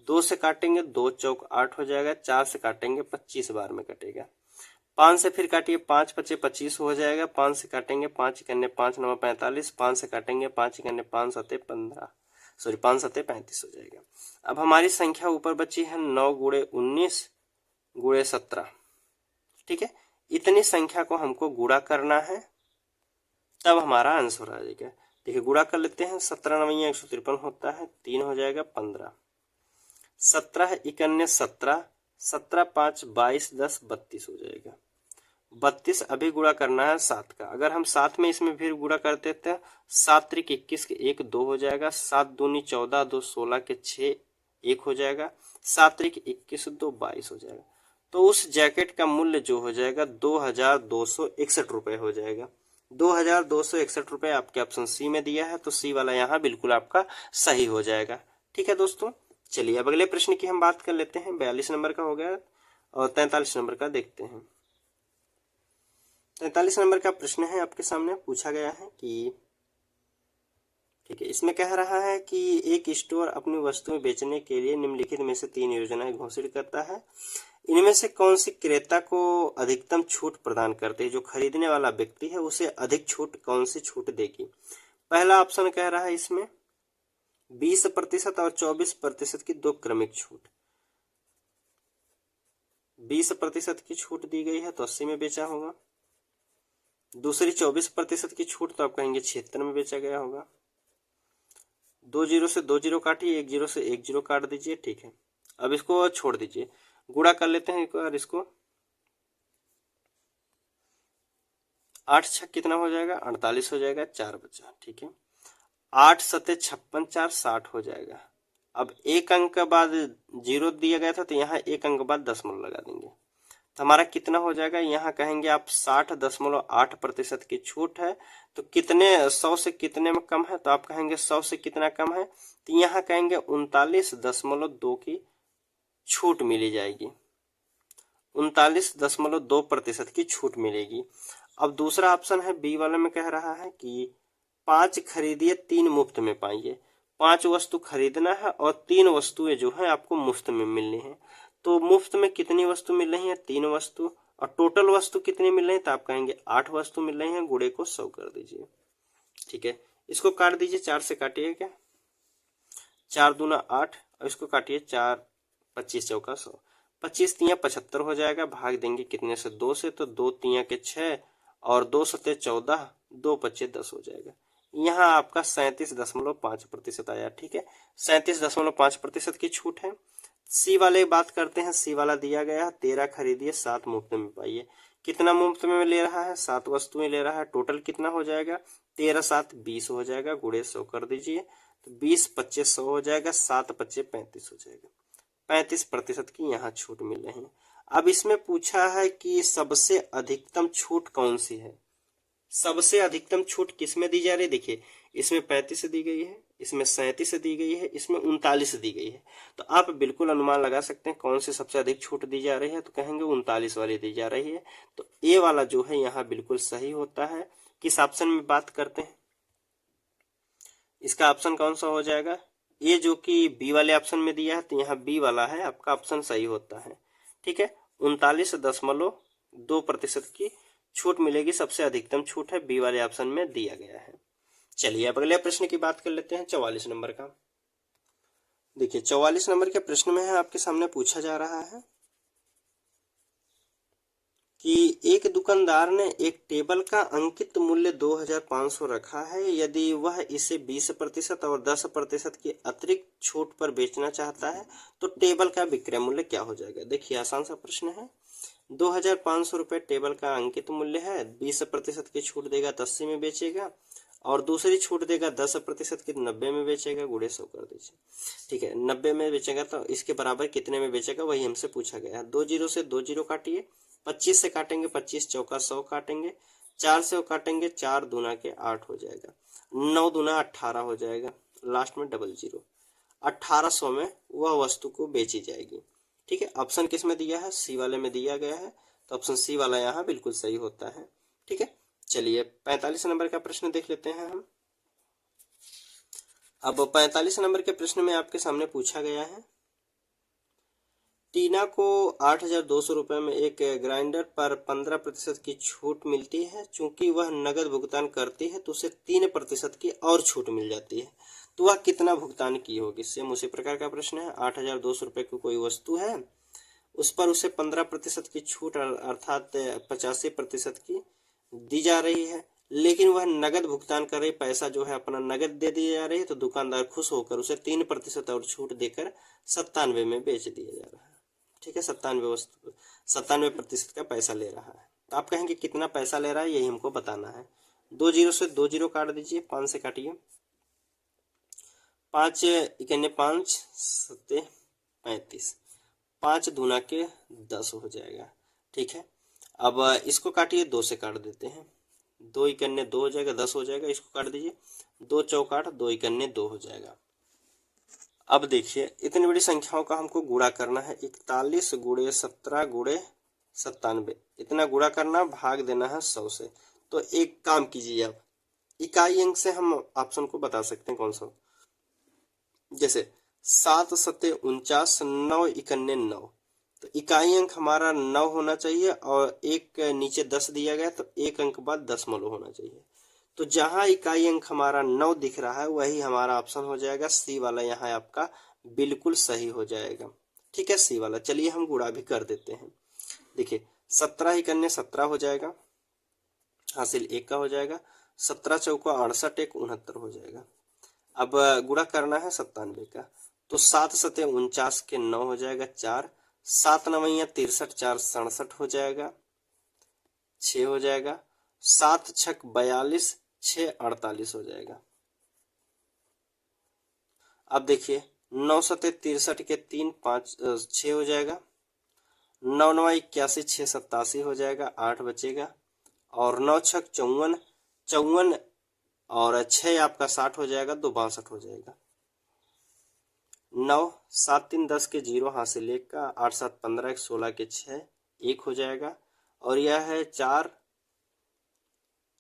2 से काटेंगे 2 चौक 8 हो जाएगा, 4 से काटेंगे 25 बार में कटेगा, 5 से फिर काटिए, 5 पचे 25 हो जाएगा, 5 से काटेंगे 5 इकन्ने 5 नवा 45, 5 से काटेंगे 5 इकन्ने 5 सते 15, सॉरी 5 सते 35 हो जाएगा। अब हमारी संख्या ऊपर बची है 9 गुणे 19 गुणे 17। ठीक है, इतनी संख्या को हमको गुणा करना है, तब हमारा आंसर आ जाएगा। देखिए गुणा कर लेते हैं, 17 नवैया 153 होता है, 3 हो जाएगा 15, 17 इकन्ने 17, 17 5 22 10 32 हो जाएगा। 32 अभी गुणा करना है 7 का, अगर हम 7 में इसमें फिर गुणा करते थे, 7 त्रिक 21 के 1 2 हो जाएगा, 7 दूनी 14 2 16 के 6 1 हो जाएगा, 7 त्रिक 21 2 22 हो जाएगा। तो उस जैकेट का मूल्य जो हो जाएगा 2261 रुपए हो जाएगा। 2261 रुपए आपके ऑप्शन सी में दिया है, तो सी वाला यहाँ बिल्कुल आपका सही हो जाएगा। ठीक है दोस्तों, चलिए अब अगले प्रश्न की हम बात कर लेते हैं। 42 नंबर का हो गया और 43 नंबर का देखते हैं। 43 नंबर का प्रश्न है आपके सामने, पूछा गया है कि ठीक है, इसमें कह रहा है कि एक स्टोर अपनी वस्तुएं बेचने के लिए निम्नलिखित में से 3 योजनाएं घोषित करता है, इनमें से कौन सी क्रेता को अधिकतम छूट प्रदान करती है, जो खरीदने वाला व्यक्ति है उसे अधिक छूट कौन सी छूट देगी। पहला ऑप्शन कह रहा है इसमें 20% और 24% की 2 क्रमिक छूट, 20% की छूट दी गई है तो 80 में बेचा होगा। दूसरी 24% की छूट तो आप कहेंगे 76 में बेचा गया होगा। 2 जीरो से 2 जीरो काटिए, 1 जीरो से 1 जीरो काट दीजिए। ठीक है, अब इसको छोड़ दीजिए, गुणा कर लेते हैं एक बार इसको, 8 छक कितना हो जाएगा 48 हो जाएगा, 4 बचा। ठीक है, 8 सते 56 4 60 हो जाएगा। अब एक अंक के बाद जीरो दिया गया था तो यहाँ एक अंक के बाद दशमलव लगा देंगे, तो हमारा कितना हो जाएगा, यहाँ कहेंगे आप 60.8% की छूट है, तो कितने 100 से कितने में कम है, तो आप कहेंगे 100 से कितना कम है, तो यहाँ कहेंगे 39.2 की छूट मिली जाएगी, 39.2% की छूट मिलेगी। अब दूसरा ऑप्शन है बी वाले में, कह रहा है कि 5 खरीदिए 3 मुफ्त में पाइए, 5 वस्तु खरीदना है और 3 वस्तुएं जो है आपको मुफ्त में मिलनी है। तो मुफ्त में कितनी वस्तु मिल रही है, 3 वस्तु, और टोटल वस्तु कितनी मिल रही है, तो आप कहेंगे 8 वस्तु मिल रही है, गुणे को 100 कर दीजिए। ठीक है, इसको काट दीजिए, 4 से काटिए क्या, 4 दूना 8, और इसको काटिए 4 25 चौका 100, 25 तिया 75 हो जाएगा, भाग देंगे कितने से 2 से, तो 2 तिया के 6 और 2 सते 14, 2 पच्चे 10 हो जाएगा। यहाँ आपका 37.5% आया। ठीक है, 37.5% की छूट है। सी वाले बात करते हैं, सी वाला दिया गया 13 खरीदिए 7 मुफ्त में पाइए, कितना मुफ्त में ले रहा है, 7 वस्तुएं ले रहा है, टोटल कितना हो जाएगा, 13 7 20 हो जाएगा, गुणे 100 कर दीजिए, तो 20 पच्चे 100 हो जाएगा, 7 पच्चे 35 हो जाएगा, 35% की यहाँ छूट मिल रही है। अब इसमें पूछा है कि सबसे अधिकतम छूट कौन सी है, सबसे अधिकतम छूट किसमें दी जा रही है। देखिए इसमें 35 दी गई है, इसमें 37 दी गई है, इसमें 39 दी गई है, तो आप बिल्कुल अनुमान लगा सकते हैं कौन सी सबसे अधिक छूट दी जा रही है, तो कहेंगे 39 वाली दी जा रही है, तो ए वाला जो है यहाँ बिल्कुल सही होता है। किस ऑप्शन में बात करते हैं, इसका ऑप्शन कौन सा हो जाएगा, ये जो कि बी वाले ऑप्शन में दिया है, तो यहाँ बी वाला है आपका ऑप्शन सही होता है। ठीक है, 39.2% की छूट मिलेगी, सबसे अधिकतम छूट है, बी वाले ऑप्शन में दिया गया है। चलिए अब अगले प्रश्न की बात कर लेते हैं, 44 नंबर का। देखिए 44 नंबर के प्रश्न में है आपके सामने पूछा जा रहा है कि एक दुकानदार ने एक टेबल का अंकित मूल्य 2500 रखा है, यदि वह इसे 20% और 10% की अतिरिक्त छूट पर बेचना चाहता है तो टेबल का विक्रय मूल्य क्या हो जाएगा। देखिए आसान सा प्रश्न है, 2500 रुपये टेबल का अंकित मूल्य है, 20% की छूट देगा तो 80 में बेचेगा, और दूसरी छूट देगा 10% की 90 में बेचेगा, गुणे 100 कर दीजिए। ठीक है, 90 में बेचेगा तो इसके बराबर कितने में बेचेगा, वही हमसे पूछा गया है। 2 जीरो से 2 जीरो काटिए, 25 से काटेंगे 25 चौका 100 काटेंगे, 4 से काटेंगे 4 दूना के 8 हो जाएगा, 9 दूना 18 हो जाएगा, लास्ट में डबल जीरो। 1800 में वह वस्तु को बेची जाएगी। ठीक है, ऑप्शन किस में दिया है, सी वाले में दिया गया है, तो ऑप्शन सी वाला यहाँ बिल्कुल सही होता है। ठीक है, चलिए 45 नंबर का प्रश्न देख लेते हैं हम। अब 45 नंबर के प्रश्न में आपके सामने पूछा गया है, टीना को 8,200 रुपये में एक ग्राइंडर पर 15% की छूट मिलती है। चूंकि वह नगद भुगतान करती है तो उसे 3% की और छूट मिल जाती है, तो वह कितना भुगतान की होगी। सेम उसी प्रकार का प्रश्न है, 8,200 रुपये की कोई वस्तु है, उस पर उसे 15% की छूट अर्थात 85% की दी जा रही है, लेकिन वह नगद भुगतान कर रही, पैसा जो है अपना नगद दे दी जा रही है, तो दुकानदार खुश होकर उसे 3% और छूट देकर 97 में बेच दिया जा रहा है। ठीक है, 97% का पैसा ले रहा है। तो आप कहेंगे कितना पैसा ले रहा है, यही हमको बताना है। 2 जीरो से 2 जीरो काट दीजिए, 5 से काटिए, 5 इक्यानवे 5 सत्ते 35, 5 दूना के 10 हो जाएगा। ठीक है, अब इसको काटिए, 2 से काट देते हैं, 2 इक्यानवे 2 हो जाएगा, 10 हो जाएगा, इसको काट दीजिए, 2 चौकाट 2 इक्यानवे 2 हो जाएगा। अब देखिए इतनी बड़ी संख्याओं का हमको गुणा करना है, 41 गुणे 17 गुणे 97, इतना गुणा करना, भाग देना है 100 से। तो एक काम कीजिए, आप इकाई अंक से हम ऑप्शन को बता सकते हैं कौन सा, जैसे 7 सत्ते 49, 9 इक्यानवे 9, तो इकाई अंक हमारा 9 होना चाहिए और एक नीचे 10 दिया गया, तो एक अंक बाद दशमलव होना चाहिए। तो जहां इकाई अंक हमारा 9 दिख रहा है वही हमारा ऑप्शन हो जाएगा, सी वाला यहाँ आपका बिल्कुल सही हो जाएगा। ठीक है, सी वाला। चलिए हम गुणा भी कर देते हैं। देखिए 17 इक्यानवे 17 हो जाएगा, हासिल 1 का हो जाएगा, 17 चौका 68 1 69 हो जाएगा। अब गुणा करना है 97 का, तो 7 सत्ते 49 के 9 हो जाएगा 4, 7 नवैया 63 4 67 हो जाएगा, 6 हो जाएगा, 7 छक 42 6 48 हो जाएगा। अब देखिए 9 सत्ते 63 के 3 5 6 हो जाएगा, 9 नवा 81 6 87 हो जाएगा, 8 बचेगा, और 9 छक 54 54 और 6 आपका 60 हो जाएगा, 2 62 हो जाएगा। 9 7 3 10 के 0 हासिल 1 का, 8 7 15 16 के 6 1 हो जाएगा, और यह है 4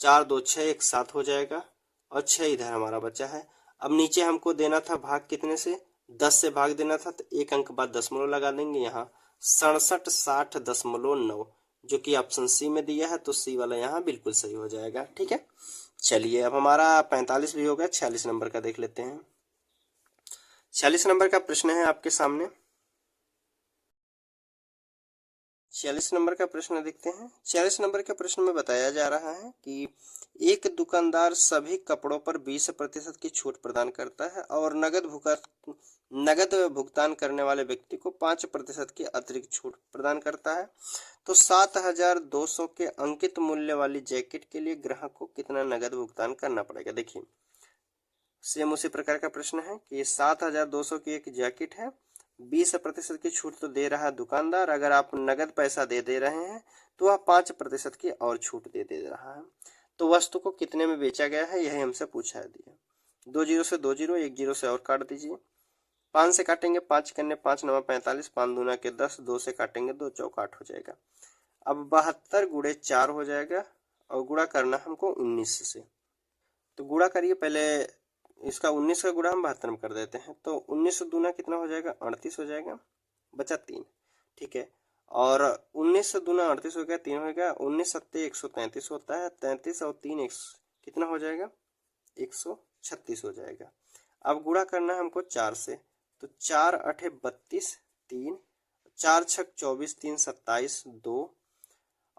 4 2 6 1 7 हो जाएगा, और 6 इधर हमारा बचा है। अब नीचे हमको देना था भाग कितने से, 10 से भाग देना था, तो एक अंक बाद दशमलव लगा देंगे, यहाँ 67 60.9, जो कि ऑप्शन सी में दिया है, तो सी वाला यहाँ बिल्कुल सही हो जाएगा। ठीक है, चलिए अब हमारा 45 भी हो गया, 46 नंबर का देख लेते हैं। 46 नंबर का प्रश्न है आपके सामने, 46 नंबर का प्रश्न देखते हैं। 46 नंबर के प्रश्न में बताया जा रहा है कि एक दुकानदार सभी कपड़ों पर 20% की छूट प्रदान करता है और नगद भुगतान करने वाले व्यक्ति को 5% की अतिरिक्त छूट प्रदान करता है। तो 7,200 के अंकित मूल्य वाली जैकेट के लिए ग्राहक को कितना नगद भुगतान करना पड़ेगा। देखिए सेम उसी प्रकार का प्रश्न है कि 7,200 की एक जैकेट है, 20% की छूट तो दे रहा है दुकानदार, अगर आप नगद पैसा दे रहे हैं तो वह 5% की और छूट दे रहा है। तो वस्तु को कितने में बेचा गया है, यही हमसे पूछा दिया। 2 जीरो से 2 जीरो, 1 जीरो से और काट दीजिए, 5 से काटेंगे 5 करने 5 नवा 45, 5 दूना के 10, 2 से काटेंगे 2 चौका 8 हो जाएगा। अब 72 गुणे 4 हो जाएगा, और गुणा करना हमको 19 से, तो गुणा करिए पहले, इसका 19 का गुणा हम 72 में कर देते हैं, तो 19 दूना कितना हो जाएगा, 38 हो जाएगा, बचा 3। ठीक है, और 19 दूना 38 हो गया, 3 हो गया, 19 सत्ते 133 होता है, 33 और 3 कितना हो जाएगा, 136 हो जाएगा। अब गुणा करना है हमको 4 से, तो 4 8 32 3, 4 छक 24 3 27 2,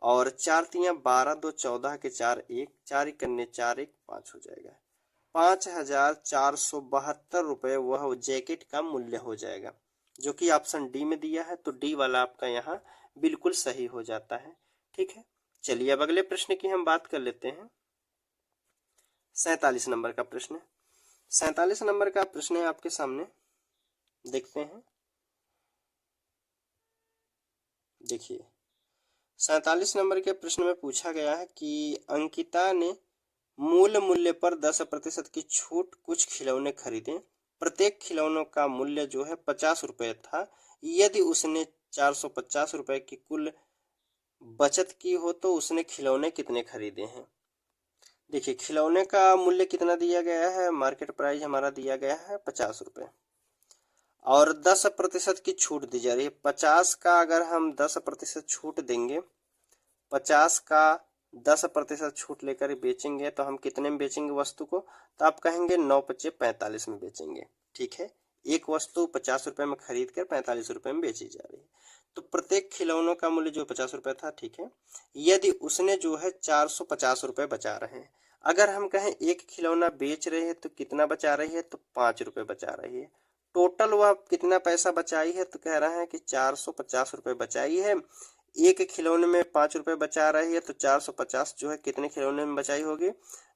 और 4 3 12 2 14 के 4 1, 4 इक्यानवे 4 1 5 हो जाएगा। 5,472 रुपये वह जैकेट का मूल्य हो जाएगा, जो कि ऑप्शन डी में दिया है, तो डी वाला आपका यहाँ बिल्कुल सही हो जाता है। ठीक है, चलिए अब अगले प्रश्न की हम बात कर लेते हैं। 47 नंबर का प्रश्न, 47 नंबर का प्रश्न है आपके सामने, देखते हैं। देखिए 47 नंबर के प्रश्न में पूछा गया है कि अंकिता ने मूल मूल्य पर 10% की छूट कुछ खिलौने खरीदे। प्रत्येक खिलौनों का मूल्य जो है 50 रुपये था। यदि उसने 450 रुपये की कुल बचत की हो तो उसने खिलौने कितने खरीदे हैं। देखिए, खिलौने का मूल्य कितना दिया गया है, मार्केट प्राइस हमारा दिया गया है 50 रुपये और 10% की छूट दी जा रही है। 50 का अगर हम 10% छूट देंगे, 50 का 10% छूट लेकर बेचेंगे तो हम कितने में बेचेंगे वस्तु को, तो आप कहेंगे 9×5=45 में बेचेंगे। ठीक है, एक वस्तु 50 रुपये में खरीद कर 45 रुपये में बेची जा रही है। तो प्रत्येक खिलौनों का मूल्य जो 50 रुपये था, ठीक है, यदि उसने जो है 450 रुपये बचा रहे हैं। अगर हम कहें एक खिलौना बेच रहे हैं तो कितना बचा रही है, तो 5 रुपये बचा रही है। टोटल वह कितना पैसा बचाई है, तो कह रहा है कि 450 रुपये बचाई है। एक खिलौने में 5 रुपये बचा रही है तो 450 जो है कितने खिलौने में बचाई होगी,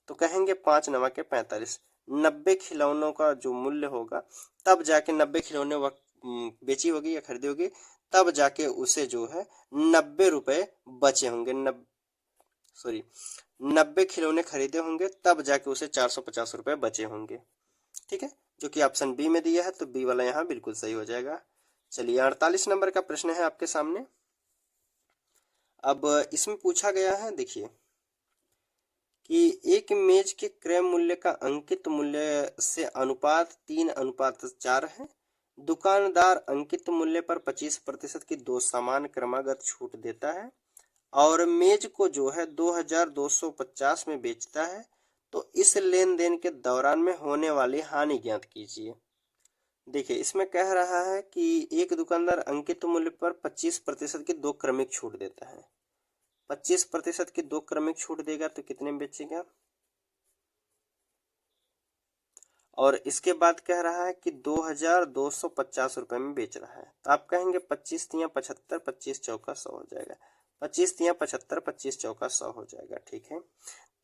तो कहेंगे 5×9=45। 90 खिलौनों का जो मूल्य होगा, तब जाके 90 खिलौने वह बेची होगी या खरीदी होगी, तब जाके उसे जो है 90 रुपये बचे होंगे। 90 खिलौने खरीदे होंगे तब जाके उसे 450 रुपये बचे होंगे। ठीक है, जो कि ऑप्शन बी में दिया है, तो बी वाला यहाँ बिल्कुल सही हो जाएगा। चलिए, 48 नंबर का प्रश्न है आपके सामने। अब इसमें पूछा गया है, देखिए, कि एक मेज के क्रय मूल्य का अंकित मूल्य से अनुपात 3:4 है। दुकानदार अंकित मूल्य पर 25% की दो समान क्रमागत छूट देता है और मेज को जो है 2250 में बेचता है। तो इस लेन देन के दौरान में होने वाली हानि ज्ञात कीजिए। देखिए, इसमें कह रहा है कि एक दुकानदार अंकित मूल्य पर 25% की दो क्रमिक छूट देता है। 25% की दो क्रमिक छूट देगा तो कितने में बेचेगा, और इसके बाद कह रहा है कि 2250 रुपये में बेच रहा है। तो आप कहेंगे 25×3=75, 25×4=100 हो जाएगा। 25×3=75, 25×4=100 हो जाएगा। ठीक है,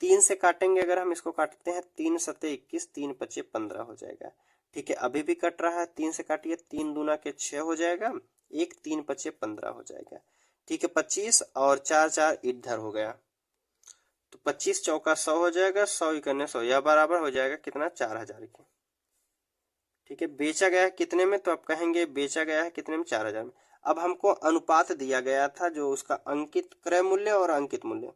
3 से काटेंगे, अगर हम इसको काटते हैं 3×7=21, 3×5=15 हो जाएगा। ठीक है, अभी भी कट रहा है, 3 से काटिए, 3×2=6 हो जाएगा, 3×5=15 हो जाएगा। ठीक है, 25 और 4 इधर हो गया, तो 25×4=100 हो जाएगा, 100×100, यह बराबर हो जाएगा कितना, 4000 के। ठीक है, बेचा गया है कितने में, तो आप कहेंगे बेचा गया है कितने में, 4000 में। अब हमको अनुपात दिया गया था, जो उसका अंकित क्रय मूल्य और अंकित मूल्य,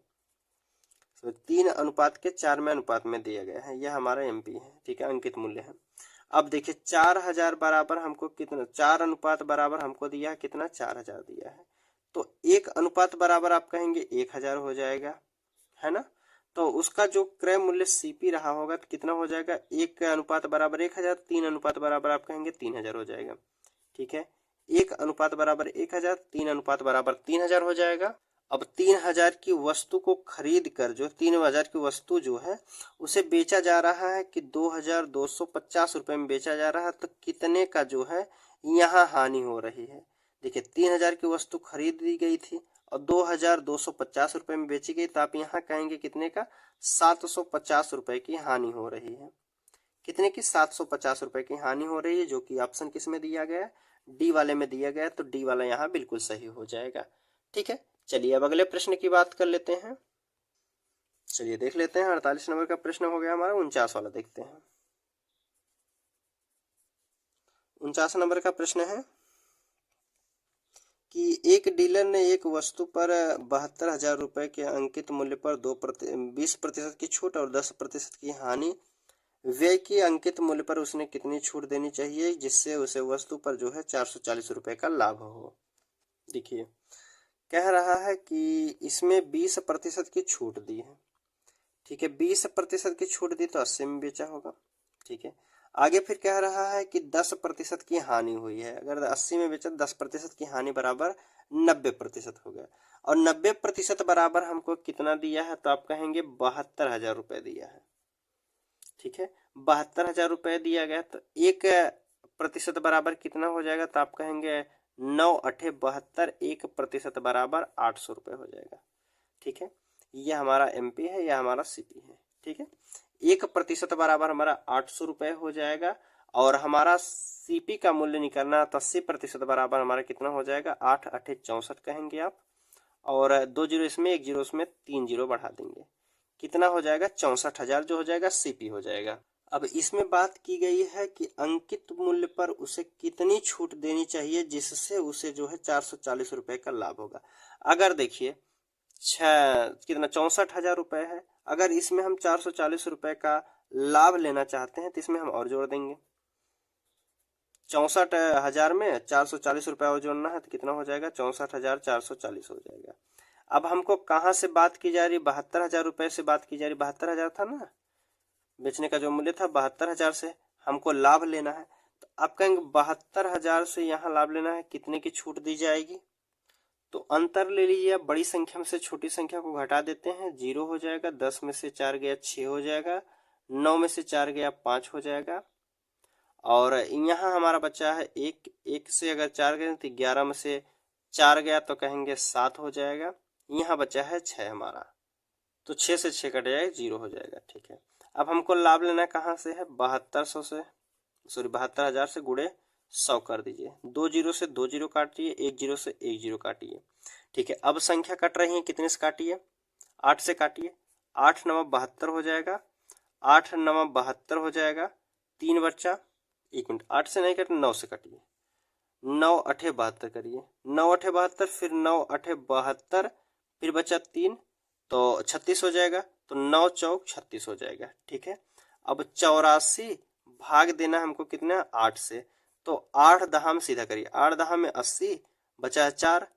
तो 3:4 में अनुपात में दिया गया है, यह हमारा एमपी है। ठीक है, अंकित मूल्य है। अब देखिए, 4000 बराबर हमको कितना, 4 अनुपात बराबर हमको दिया है कितना, 4000 दिया है। तो 1 अनुपात बराबर आप कहेंगे 1000 हो जाएगा, है ना। तो उसका जो क्रय मूल्य सीपी रहा होगा तो कितना हो जाएगा, 1 अनुपात बराबर 1000, 3 अनुपात बराबर आप कहेंगे 3000 हो जाएगा। ठीक है, 1 अनुपात बराबर 1000, 3 अनुपात बराबर 3000 हो जाएगा। अब 3000 की वस्तु को खरीद कर, जो 3000 की वस्तु जो है उसे बेचा जा रहा है कि 2250 रुपये में बेचा जा रहा है, तो कितने का जो है यहाँ हानि हो रही है। देखिए, 3000 की वस्तु खरीदी गई थी और 2250 रुपये में बेची गई, तो आप यहाँ कहेंगे कितने का, 750 रुपये की हानि हो रही है। कितने की, 750 रुपये की हानि हो रही है, जो कि ऑप्शन किस में दिया गया, डी वाले में दिया गया, तो डी वाला यहाँ बिल्कुल सही हो जाएगा। ठीक है, चलिए अब अगले प्रश्न की बात कर लेते हैं। चलिए देख लेते हैं, 48 नंबर का प्रश्न हो गया हमारा, 49 वाला देखते हैं। 49 नंबर का प्रश्न है कि एक डीलर ने एक वस्तु पर 72,000 रुपये के अंकित मूल्य पर 20% की छूट और 10% की हानि व्यय की अंकित मूल्य पर उसने कितनी छूट देनी चाहिए, जिससे उसे वस्तु पर जो है 440 रुपये का लाभ हो। देखिए, कह रहा है कि इसमें 20% की छूट दी है। ठीक है, 20% की छूट दी तो 80 में बेचा होगा। ठीक है, आगे फिर कह रहा है कि 10% की हानि हुई है। अगर 80 में बेचा, 10% की हानि बराबर 90% हो गया, और 90% बराबर हमको कितना दिया है, तो आप कहेंगे 72,000 रुपये दिया है। ठीक है, 72,000 रुपये दिया गया, तो 1% बराबर कितना हो जाएगा, तो आप कहेंगे 9×8=72, 1% बराबर 800 रुपये हो जाएगा। ठीक है, यह हमारा एमपी है, यह हमारा सीपी है। ठीक है, 1% बराबर हमारा 800 रुपये हो जाएगा, और हमारा सीपी का मूल्य निकालना, तो 80% बराबर हमारा कितना हो जाएगा, 8×8=64 कहेंगे आप, और 2 जीरो इसमें, 1 जीरो उसमें, 3 जीरो बढ़ा देंगे, कितना हो जाएगा 64,000 जो हो जाएगा सीपी हो जाएगा। अब इसमें बात की गई है कि अंकित मूल्य पर उसे कितनी छूट देनी चाहिए जिससे उसे जो है 440 रुपए का लाभ होगा। अगर देखिए कितना 64,000 रुपए है, अगर इसमें हम 440 रुपए का लाभ लेना चाहते हैं तो इसमें हम और जोड़ देंगे, 64,000 में 440 रुपए और जोड़ना है तो कितना हो जाएगा 64,440 हो जाएगा। अब हमको कहाँ से बात की जा रही, 72,000 रुपए से बात की जा रही, 72,000 था ना बेचने का जो मूल्य था, 72,000 से हमको लाभ लेना है। तो आप कहेंगे 72,000 से यहाँ लाभ लेना है, कितने की छूट दी जाएगी, तो अंतर ले लीजिए, बड़ी संख्या में से छोटी संख्या को घटा देते हैं, 0 हो जाएगा, 10 में से 4 गया 6 हो जाएगा, 9 में से 4 गया 5 हो जाएगा, और यहाँ हमारा बच्चा है एक से अगर 4 गए तो 11 में से 4 गया तो कहेंगे 7 हो जाएगा, यहाँ बचा है 6 हमारा, तो 6 से 6 कट जाएगा 0 हो जाएगा। ठीक है, अब हमको लाभ लेना कहाँ से है, 72,000 से गुड़े 100 कर दीजिए, 2 जीरो से 2 जीरो काटिए, 1 जीरो से 1 जीरो काटिए। ठीक है, अब संख्या कट रही है, कितने से काटिए, 8 से काटिए, 8 नवा 72 हो जाएगा, 8 नवा 72 हो जाएगा, 3 बच्चा, 1 मिनट, 8 से नहीं काटिए, 9 से काटिए, 9 अठे 72 करिए, 9 अठे 72, फिर 9 अठे 72, फिर बचा 3 तो 36 हो जाएगा, तो 9 चौक 36 हो जाएगा। ठीक है, अब 84 भाग देना हमको कितना 8 से, तो 8 दहाम सीधा करिए, 8 दहाम में 80, बचा है 4,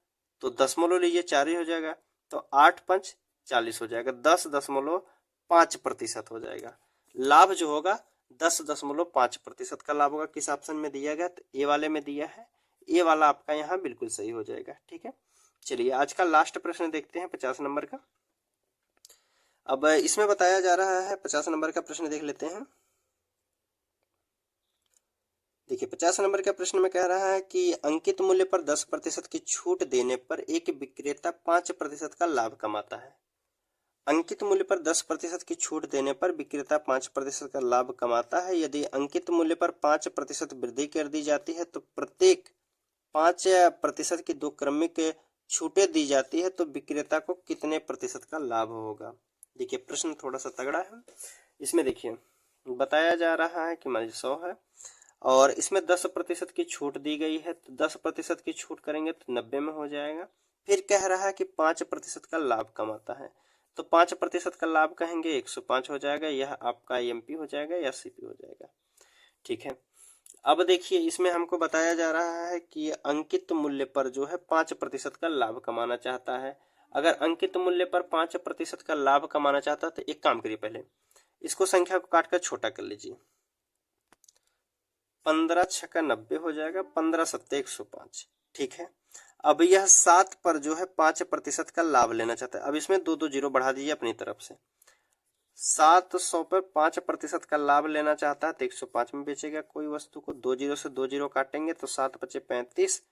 तो दशमलव लीजिए 4 ही हो जाएगा, तो 8 पंच 40 हो जाएगा, 10.5% हो जाएगा। लाभ जो होगा 10.5% का लाभ होगा। किस ऑप्शन में दिया गया, तो ए वाले में दिया है, ए वाला आपका यहाँ बिल्कुल सही हो जाएगा। ठीक है, चलिए आज का लास्ट प्रश्न देखते हैं 50 नंबर का। अब इसमें बताया जा रहा है, 50 नंबर का प्रश्न देख लेते हैं। देखिए 50 नंबर का प्रश्न में कह रहा है कि अंकित मूल्य पर 10% की छूट देने पर एक विक्रेता 5% का लाभ कमाता है। अंकित मूल्य पर 10% की छूट देने पर विक्रेता 5% का लाभ कमाता है। यदि अंकित मूल्य पर 5% वृद्धि कर दी जाती है तो प्रत्येक 5% की 2 क्रमिक छूटें दी जाती है तो विक्रेता को कितने प्रतिशत का लाभ होगा। देखिए प्रश्न थोड़ा सा तगड़ा है। इसमें देखिए बताया जा रहा है कि मान लीजिए 100 है और इसमें 10% की छूट दी गई है, तो 10% की छूट करेंगे तो 90 में हो जाएगा। फिर कह रहा है कि 5% का लाभ कमाता है, तो 5% का लाभ कहेंगे 105 हो जाएगा, यह आपका एमपी हो जाएगा या सीपी हो जाएगा। ठीक है, अब देखिए इसमें हमको बताया जा रहा है कि अंकित मूल्य पर जो है 5% का लाभ कमाना चाहता है। अगर अंकित मूल्य पर 5% का लाभ कमाना चाहता है तो एक काम करिए, पहले इसको संख्या को काट कर छोटा कर लीजिए, 15 छक्का 90 हो जाएगा, 15 सत्ते 105। ठीक है, अब यह 7 पर जो है 5% का लाभ लेना चाहता है। अब इसमें 2 जीरो बढ़ा दीजिए अपनी तरफ से, 700 पर 5% का लाभ लेना चाहता है तो 105 में बेचेगा कोई वस्तु को, 2 जीरो से 2 जीरो काटेंगे तो 7 बचे 35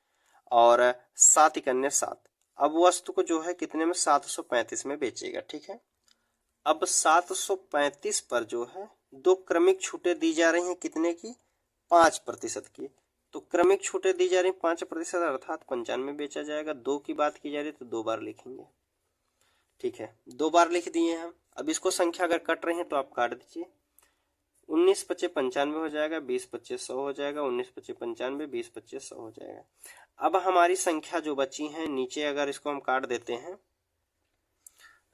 और 7 इकन्ने 7। अब वस्तु को जो है कितने में 735 में बेचेगा। ठीक है, अब 735 पर जो है 2 क्रमिक छूटें दी जा रही हैं, कितने की 5% की, तो क्रमिक छूटें दी जा रही 5% अर्थात 95 में बेचा जाएगा। 2 की बात की जा रही तो 2 बार लिखेंगे। ठीक है, 2 बार लिख दिए हम। अब इसको संख्या अगर कट रही है तो आप काट दीजिए, 19 पच्चे 95 हो जाएगा, 20 पच्चे 100 हो जाएगा, 19 पच्चे 95, 20 पच्चे 100 हो जाएगा। अब हमारी संख्या जो बची है नीचे, अगर इसको हम काट देते हैं,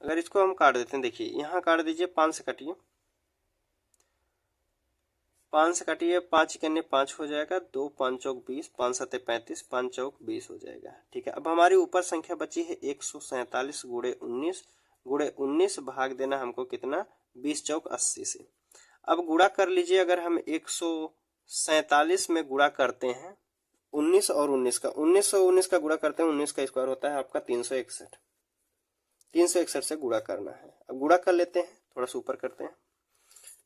अगर इसको हम काट देते हैं, देखिए यहाँ काट दीजिए, 5 से काटिए, 5 से काटिए, 5 इकन्ने 5 हो जाएगा, 2 5 चौक 20, 5 सत्ते 35, 5 चौक 20 हो जाएगा। ठीक है, अब हमारी ऊपर संख्या बची है 147 गुणे 19 भाग देना हमको कितना 20 चौक 80 से। अब गुणा कर लीजिए, अगर हम 147 में गुणा करते हैं 19 और 19 का, 19 और 19 का गुणा करते हैं, 19 का स्क्वायर होता है आपका 361, 361 से गुणा करना है। अब गुणा कर लेते हैं, थोड़ा सा ऊपर करते हैं।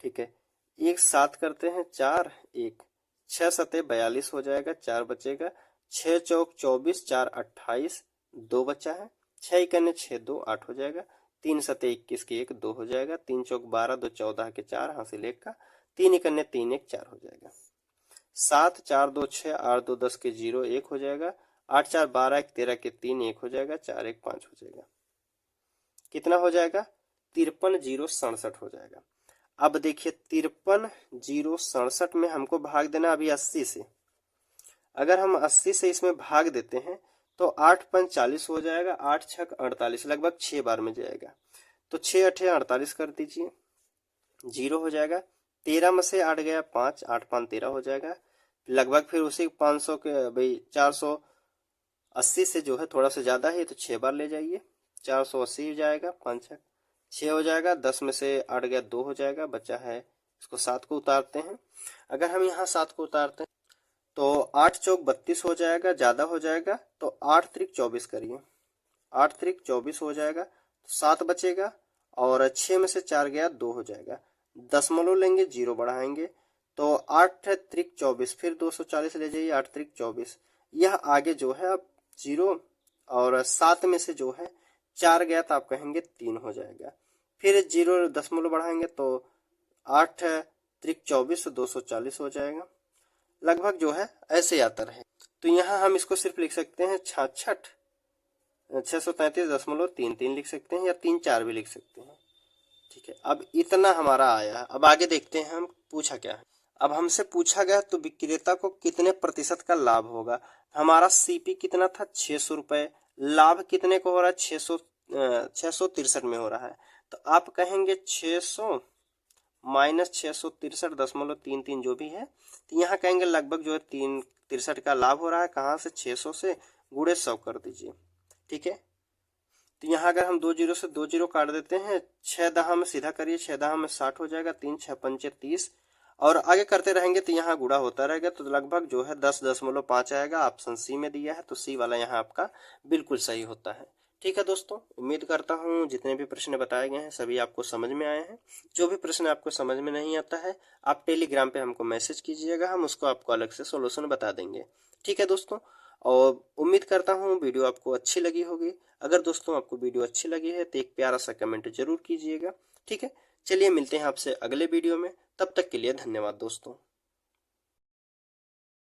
ठीक है, 1 7 करते हैं, 4 1 6 सत्ते 42 हो जाएगा, 4 बचेगा, 6 चौक 24, 4 28, 2 बचा है, 6 इकन्ने 6 2 8 हो जाएगा, 3 सत्ते 21 के 1 2 हो जाएगा, 3 चौक 12, 2 14 के 4 हासिल 1 का, 3 इकन्ने 3 1 4 हो जाएगा, 7 4 2 6 8 2 10 के 0 1 हो जाएगा, 8 4 12, 1 13 के 3, 1 हो जाएगा, 4 1 5 हो जाएगा। कितना हो जाएगा? 53,067 हो जाएगा। अब देखिए 53,067 में हमको भाग देना अभी 80 से। अगर हम 80 से इसमें भाग देते हैं तो 8 5 40 हो जाएगा, 8 6 48, लगभग 6 बार में जाएगा। तो 6 8 48 कर दीजिए, 0 हो जाएगा। 13 में से 8 गया 5, 8 5 13 हो जाएगा। लगभग फिर उसी 500 के भाई 480 से जो है थोड़ा सा ज़्यादा है तो 6 बार ले जाइए, 480 हो जाएगा, 5 6 हो जाएगा। 10 में से 8 गया 2 हो जाएगा, बचा है इसको 7 को उतारते हैं। अगर हम यहाँ 7 को उतारते हैं तो 8 चौक 32 हो जाएगा, ज़्यादा हो जाएगा तो 8 त्रिक 24 करिए, 8 त्रिक 24 हो जाएगा, तो 7 बचेगा और 6 में से 4 गया 2 हो जाएगा। दशमलव लेंगे, 0 बढ़ाएंगे तो 8 त्रिक 24, फिर 240 ले जाइए, 8 त्रिक 24। यह आगे जो है अब 0 और 7 में से जो है 4 गया तो आप कहेंगे 3 हो जाएगा। फिर 0 दशमलव बढ़ाएंगे तो 8 त्रिक 24 240 हो जाएगा। लगभग जो है ऐसे आता रहे। तो यहाँ हम इसको सिर्फ लिख सकते हैं 66 633.33 लिख सकते हैं, या 3 4 भी लिख सकते हैं। ठीक है, अब इतना हमारा आया। अब आगे देखते हैं हम पूछा क्या है। अब हमसे पूछा गया तो विक्रेता को कितने प्रतिशत का लाभ होगा। हमारा सीपी कितना था? 600 रुपये। लाभ कितने को हो रहा है? 663 में हो रहा है। तो आप कहेंगे 600 माइनस 663.33 जो भी है, तो यहाँ कहेंगे लगभग जो है 63 का लाभ हो रहा है। कहाँ से? 600 से गुणे 100 कर दीजिए। ठीक है, तो यहाँ अगर हम 2 जीरो से 2 जीरो काट देते हैं, 6 दहा में सीधा करिए, 6 दहा में 60 हो जाएगा, 3 6 पंचे 30, और आगे करते रहेंगे तो यहाँ गुणा होता रहेगा। तो लगभग जो है 10.5 आएगा। ऑप्शन सी में दिया है तो सी वाला यहाँ आपका बिल्कुल सही होता है। ठीक है दोस्तों, उम्मीद करता हूँ जितने भी प्रश्न बताए गए हैं सभी आपको समझ में आए हैं। जो भी प्रश्न आपको समझ में नहीं आता है आप टेलीग्राम पे हमको मैसेज कीजिएगा, हम उसको आपको अलग से सॉल्यूशन बता देंगे। ठीक है दोस्तों, और उम्मीद करता हूँ वीडियो आपको अच्छी लगी होगी। अगर दोस्तों आपको वीडियो अच्छी लगी है तो एक प्यारा सा कमेंट जरूर कीजिएगा। ठीक है, चलिए मिलते हैं आपसे अगले वीडियो में, तब तक के लिए धन्यवाद दोस्तों।